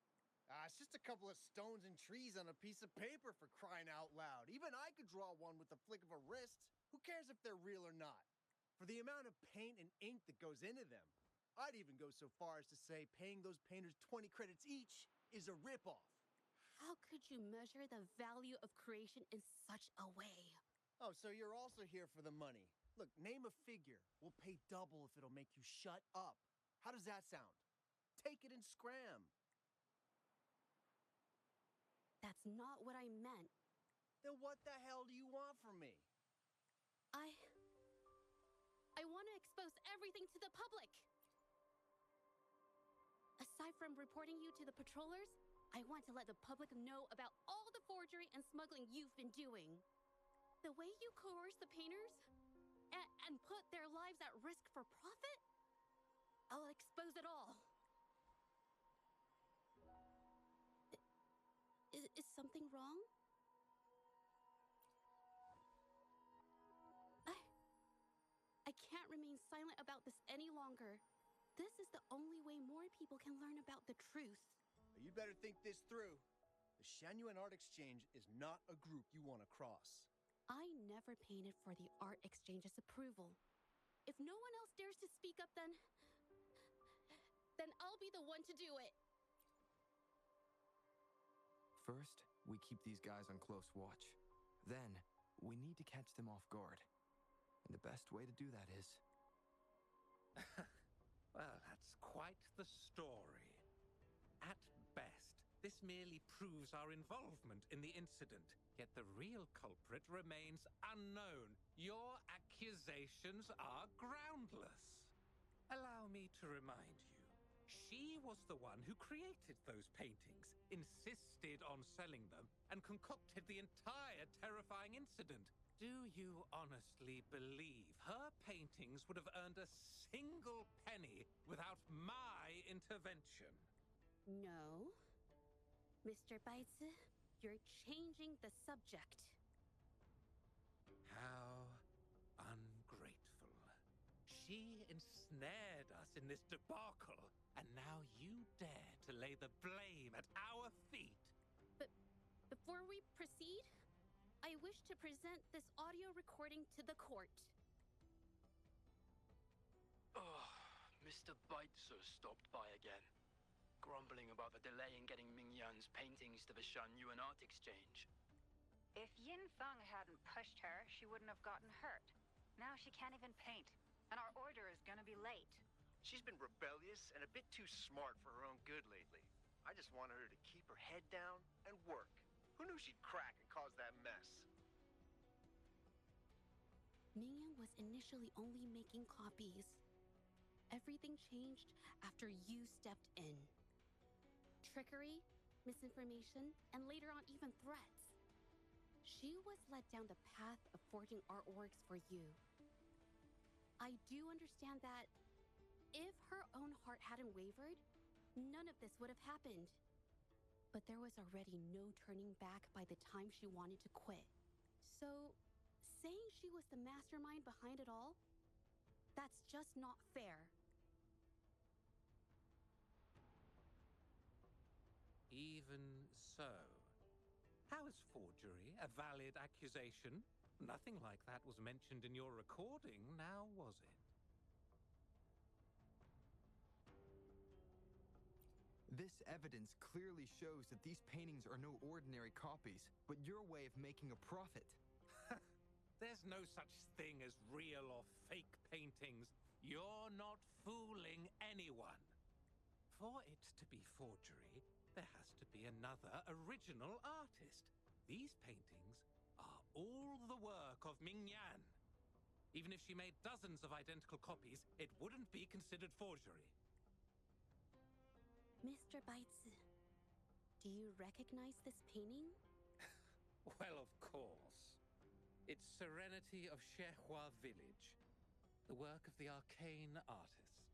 It's just a couple of stones and trees on a piece of paper, for crying out loud. Even I could draw one with the flick of a wrist. Who cares if they're real or not? For the amount of paint and ink that goes into them, I'd even go so far as to say paying those painters 20 credits each is a ripoff. How could you measure the value of creation in such a way? Oh, so you're also here for the money. Look, name a figure. We'll pay double if it'll make you shut up. How does that sound? Take it and scram. That's not what I meant. Then what the hell do you want from me? I want to expose everything to the public. Aside from reporting you to the patrollers, I want to let the public know about all the forgery and smuggling you've been doing. The way you coerce the painters and put their lives at risk for profit? I'll expose it all. Is something wrong? I can't remain silent about this any longer. This is the only way more people can learn about the truth. You better think this through. The Shanyuan Art Exchange is not a group you want to cross. I never painted for the art exchange's approval. If no one else dares to speak up, then I'll be the one to do it. First, we keep these guys on close watch. Then, we need to catch them off guard. And the best way to do that is... Well, that's quite the story. At best, this merely proves our involvement in the incident, yet the real culprit remains unknown. Your accusations are groundless. Allow me to remind you, she was the one who created those paintings, insisted on selling them, and concocted the entire terrifying incident. Do you honestly believe her paintings would have earned a single penny without my intervention? No. Mr. Baitsu, you're changing the subject. How ungrateful. She ensnared us in this debacle, and now you dare to lay the blame at our feet. But before we proceed, I wish to present this audio recording to the court. Oh, Mr. Baitsu stopped by again, grumbling about the delay in getting Mingyan's paintings to the Shanyuan Art Exchange. If Yin Feng hadn't pushed her, she wouldn't have gotten hurt. Now she can't even paint, and our order is gonna be late. She's been rebellious and a bit too smart for her own good lately. I just wanted her to keep her head down and work. Who knew she'd crack and cause that mess? Mingyan was initially only making copies. Everything changed after you stepped in. Trickery, misinformation, and later on even threats. She was led down the path of forging artworks for you. I do understand that if her own heart hadn't wavered, none of this would have happened. But there was already no turning back by the time she wanted to quit. So, saying she was the mastermind behind it all, that's just not fair. Even so, how is forgery a valid accusation? Nothing like that was mentioned in your recording, now was it? This evidence clearly shows that these paintings are no ordinary copies, but your way of making a profit. There's no such thing as real or fake paintings. You're not fooling anyone. For it to be forgery, there has to be another original artist. These paintings are all the work of Ming Yan. Even if she made dozens of identical copies, it wouldn't be considered forgery. Mr. Baitsu, do you recognize this painting? Well, of course. It's Serenity of Shehua Village, the work of the arcane artist.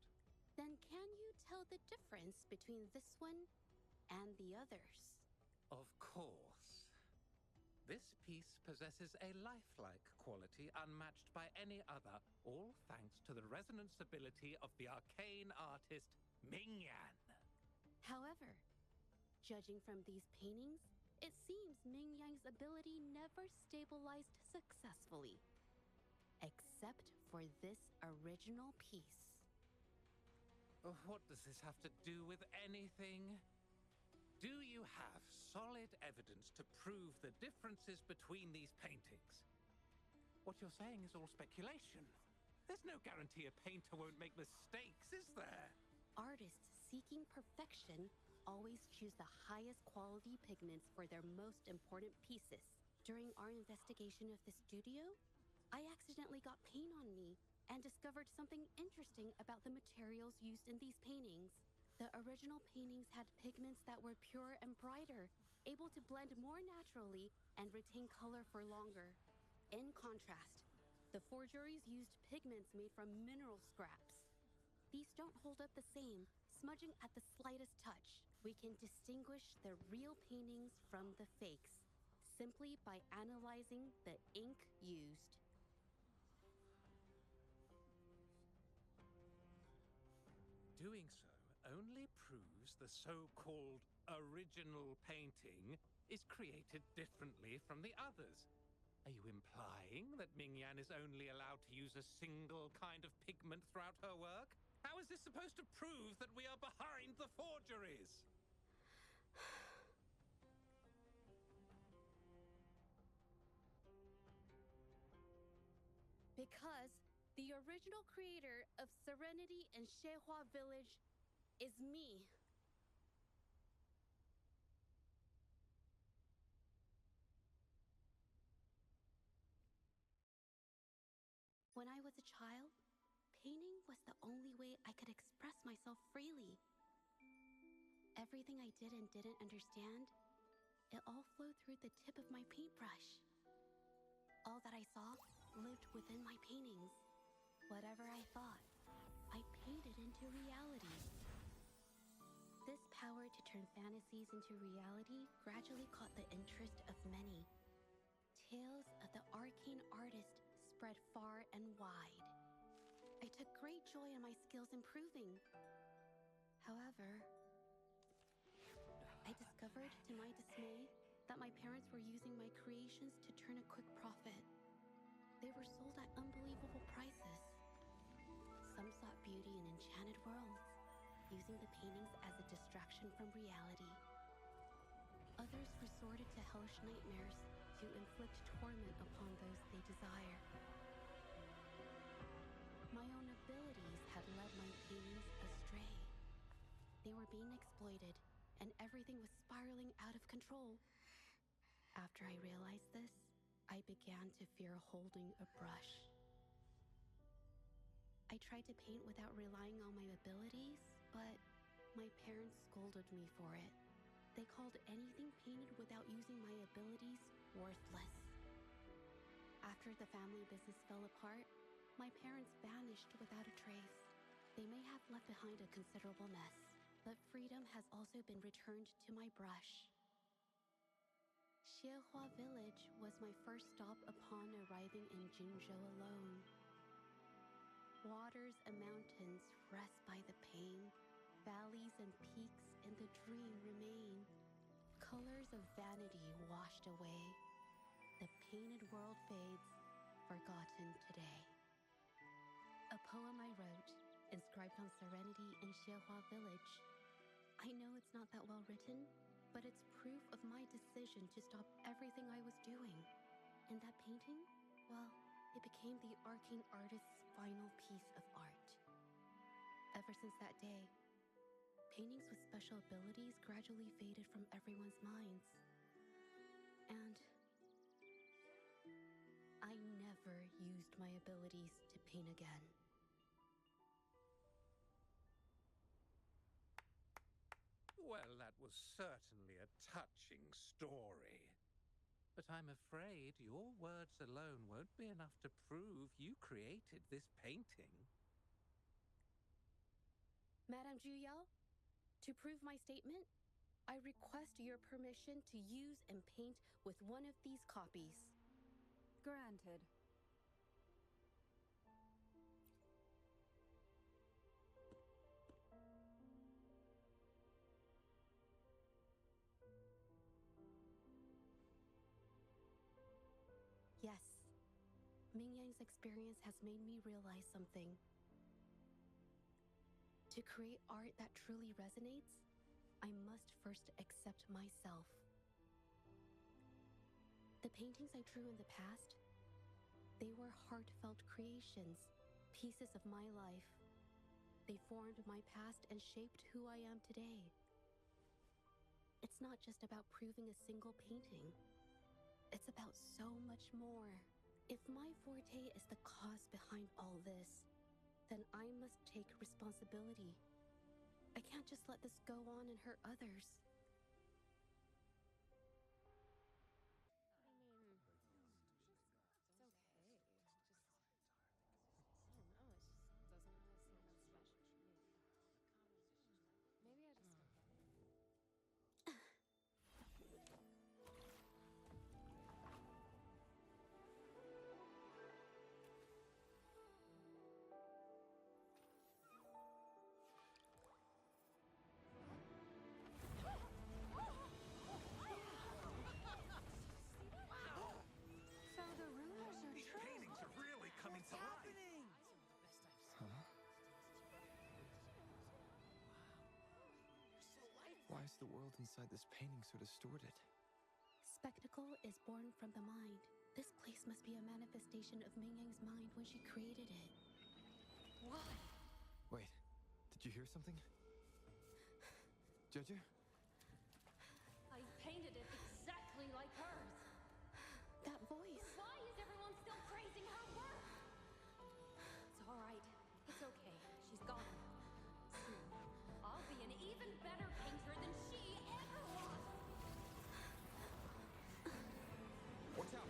Then can you tell the difference between this one and the others? Of course. This piece possesses a lifelike quality unmatched by any other, all thanks to the resonance ability of the arcane artist Ming Yan. However, judging from these paintings, it seems Ming Yang's ability never stabilized successfully. Except for this original piece. What does this have to do with anything? Do you have solid evidence to prove the differences between these paintings? What you're saying is all speculation. There's no guarantee a painter won't make mistakes, is there? Artists seeking perfection always choose the highest quality pigments for their most important pieces. During our investigation of the studio, I accidentally got paint on me and discovered something interesting about the materials used in these paintings. The original paintings had pigments that were pure and brighter, able to blend more naturally and retain color for longer. In contrast, the forgeries used pigments made from mineral scraps. These don't hold up the same, smudging at the slightest touch. We can distinguish the real paintings from the fakes simply by analyzing the ink used. Doing so only proves the so-called original painting is created differently from the others. Are you implying that Ming Yan is only allowed to use a single kind of pigment throughout her work? How is this supposed to prove that we are behind the forgeries? Because the original creator of Serenity and Shehua Village is me. When I was a child, painting was the only way I could express myself freely. Everything I did and didn't understand, it all flowed through the tip of my paintbrush. All that I saw lived within my paintings. Whatever I thought, I painted into reality. This power to turn fantasies into reality gradually caught the interest of many. Tales of the arcane artist spread far and wide. I took great joy in my skills improving. However, I discovered to my dismay that my parents were using my creations to turn a quick profit. They were sold at unbelievable prices. Some sought beauty in enchanted worlds, using the paintings as a distraction from reality. Others resorted to hellish nightmares to inflict torment upon those they desire. My own abilities had led my paintings astray. They were being exploited, and everything was spiraling out of control. After I realized this, I began to fear holding a brush. I tried to paint without relying on my abilities, but my parents scolded me for it. They called anything painted without using my abilities worthless. After the family business fell apart, my parents vanished without a trace. They may have left behind a considerable mess, but freedom has also been returned to my brush. Shehua Village was my first stop upon arriving in Jinzhou alone. Waters and mountains rest by the pain. Valleys and peaks in the dream remain. Colors of vanity washed away. painted world fades, forgotten today. A poem I wrote, inscribed on serenity in Xiehua village. I know it's not that well written, but it's proof of my decision to stop everything I was doing. And that painting, well, it became the arcane artist's final piece of art. Ever since that day, paintings with special abilities gradually faded from everyone's minds. And I never used my abilities to paint again. Well, that was certainly a touching story. But I'm afraid your words alone won't be enough to prove you created this painting. Madame Juyao, to prove my statement, I request your permission to use and paint with one of these copies. Granted. Yes, Ming Yang's experience has made me realize something. To create art that truly resonates, I must first accept myself. The paintings I drew in the past, they were heartfelt creations, pieces of my life. They formed my past and shaped who I am today. It's not just about proving a single painting. It's about so much more. If my forte is the cause behind all this, then I must take responsibility. I can't just let this go on and hurt others. So the rumors are These true. paintings are really coming to life. Huh? Why is the world inside this painting so distorted? Spectacle is born from the mind. This place must be a manifestation of Ming Yang's mind when she created it. What? Wait, did you hear something? Zhezhi? I painted it exactly like hers. That voice. Why is everyone still praising her work? It's all right. It's okay. She's gone. Soon, I'll be an even better painter than she ever was. Watch out!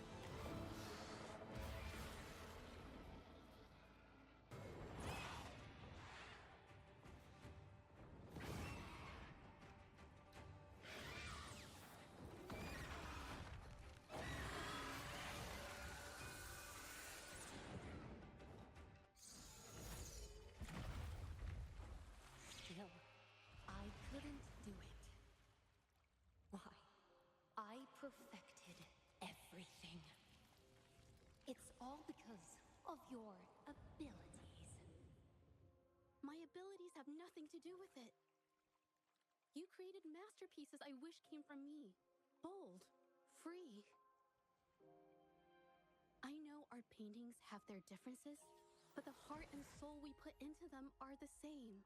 Still, I couldn't do it. Why? I perfected everything. It's all because of your abilities. My abilities have nothing to do with it. You created masterpieces I wish came from me. Bold, free. I know our paintings have their differences, but the heart and soul we put into them are the same.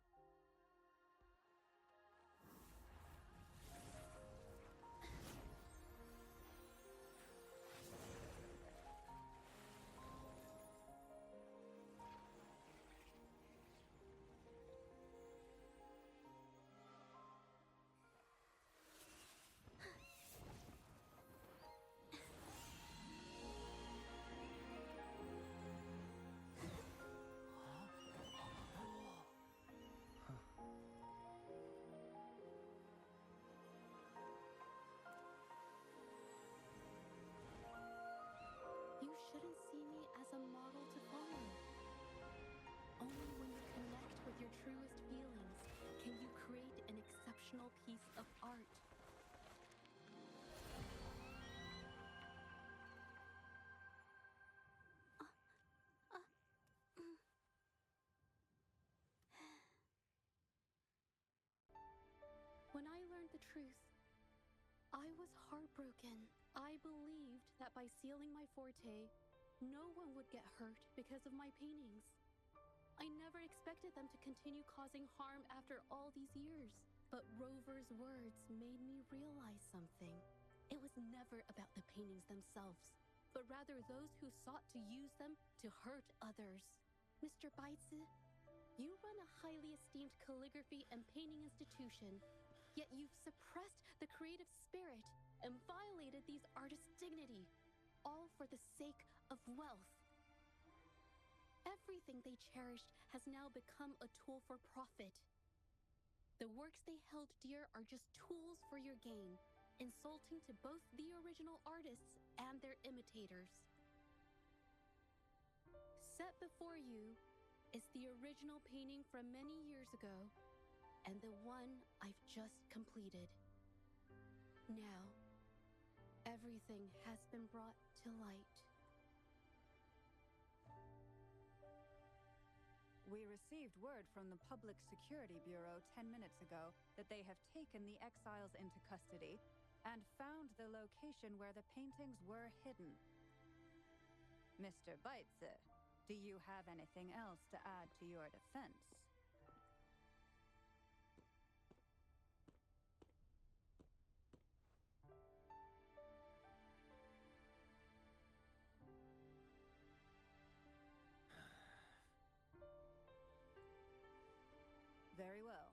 the truth. I was heartbroken. I believed that by sealing my forte, no one would get hurt because of my paintings. I never expected them to continue causing harm after all these years. But Rover's words made me realize something. It was never about the paintings themselves, but rather those who sought to use them to hurt others. Mr. Baitsu, you run a highly esteemed calligraphy and painting institution, yet you've suppressed the creative spirit and violated these artists' dignity, all for the sake of wealth. Everything they cherished has now become a tool for profit. The works they held dear are just tools for your gain, insulting to both the original artists and their imitators. Set before you is the original painting from many years ago, and the one I've just completed. Now, everything has been brought to light. We received word from the Public Security Bureau 10 minutes ago that they have taken the exiles into custody and found the location where the paintings were hidden. Mr. Baitsu, do you have anything else to add to your defense? Very well.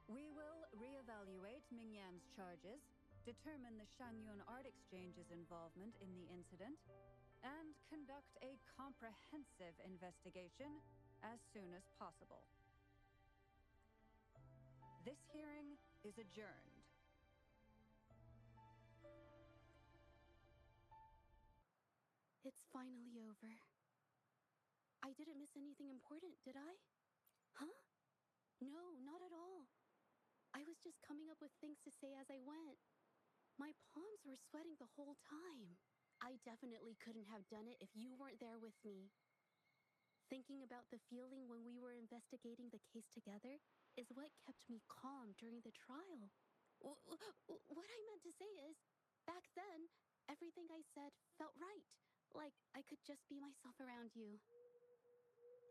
We will reevaluate Mingyam's charges, determine the Shangyun Art Exchange's involvement in the incident, and conduct a comprehensive investigation as soon as possible. This hearing is adjourned. It's finally over. I didn't miss anything important, did I? Huh? No, not at all. I was just coming up with things to say as I went. My palms were sweating the whole time. I definitely couldn't have done it if you weren't there with me. Thinking about the feeling when we were investigating the case together is what kept me calm during the trial. What I meant to say is, back then, everything I said felt right. Like I could just be myself around you.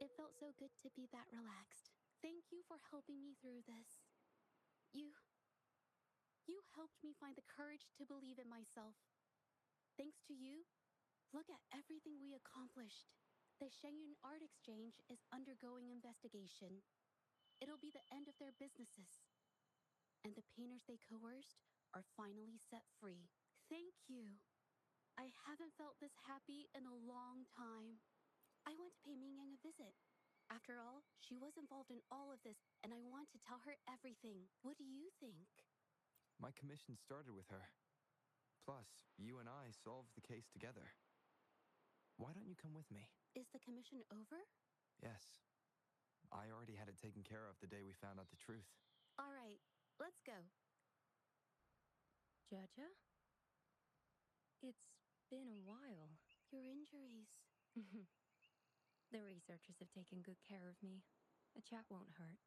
It felt so good to be that relaxed. Thank you for helping me through this. You helped me find the courage to believe in myself. Thanks to you, look at everything we accomplished. The Shangyun Art Exchange is undergoing investigation. It'll be the end of their businesses. And the painters they coerced are finally set free. Thank you. I haven't felt this happy in a long time. I want to pay Mingyang a visit. After all, she was involved in all of this, and I want to tell her everything. What do you think? My commission started with her. Plus, you and I solved the case together. Why don't you come with me? Is the commission over? Yes. I already had it taken care of the day we found out the truth. All right, let's go. Zhezhi? It's been a while. Your injuries. The researchers have taken good care of me. A chat won't hurt.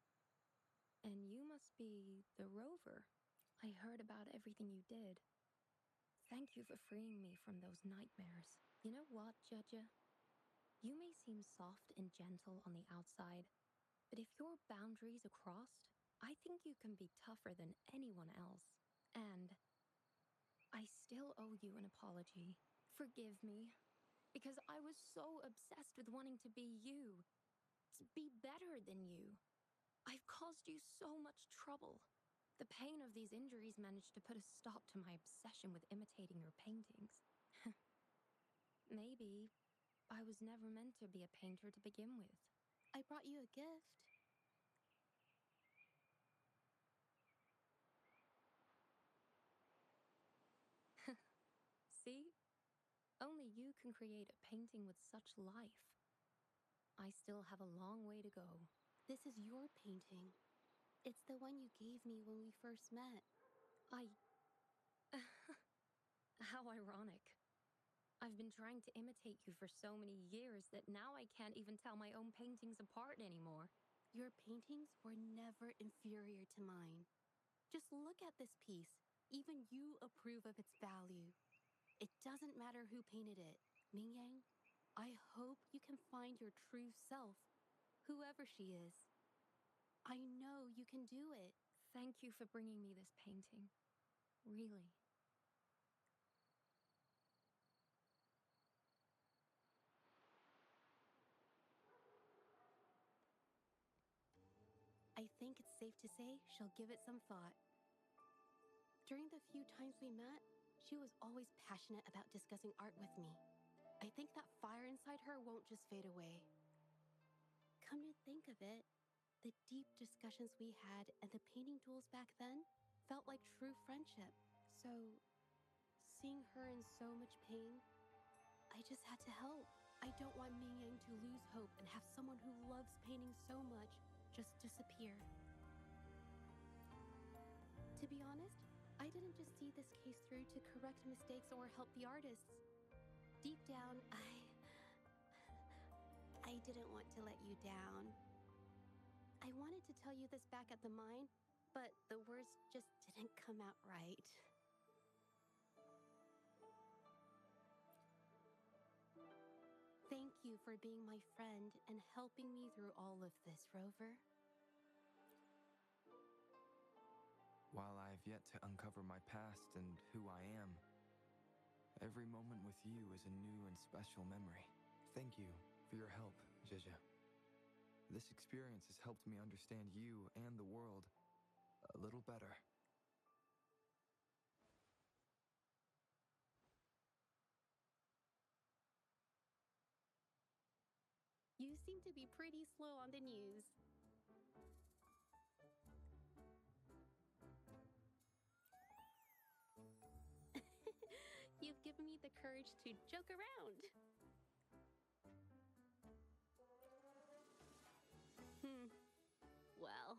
And you must be the rover. I heard about everything you did. Thank you for freeing me from those nightmares. You know what, Zhezhi? You may seem soft and gentle on the outside, but if your boundaries are crossed, I think you can be tougher than anyone else. And I still owe you an apology. Forgive me, because I was so obsessed with wanting to be you, to be better than you. I've caused you so much trouble. The pain of these injuries managed to put a stop to my obsession with imitating your paintings. Maybe I was never meant to be a painter to begin with. I brought you a gift. See? Only you can create a painting with such life. I still have a long way to go. This is your painting. It's the one you gave me when we first met. How ironic. I've been trying to imitate you for so many years that now I can't even tell my own paintings apart anymore. Your paintings were never inferior to mine. Just look at this piece. Even you approve of its value. It doesn't matter who painted it. Mingyang, I hope you can find your true self, whoever she is. I know you can do it. Thank you for bringing me this painting. Really. I think it's safe to say she'll give it some thought. During the few times we met, she was always passionate about discussing art with me. I think that fire inside her won't just fade away. Come to think of it, the deep discussions we had and the painting duels back then felt like true friendship. So, seeing her in so much pain, I just had to help. I don't want Mingyang to lose hope and have someone who loves painting so much just disappear. To be honest, I didn't just see this case through to correct mistakes or help the artists. Deep down, I didn't want to let you down. I wanted to tell you this back at the mine, but the words just didn't come out right. Thank you for being my friend and helping me through all of this, Rover. While I have yet to uncover my past and who I am, every moment with you is a new and special memory. Thank you for your help, Zhezhi. This experience has helped me understand you and the world a little better. You seem to be pretty slow on the news. You've given me the courage to joke around. Well,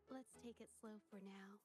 let's take it slow for now.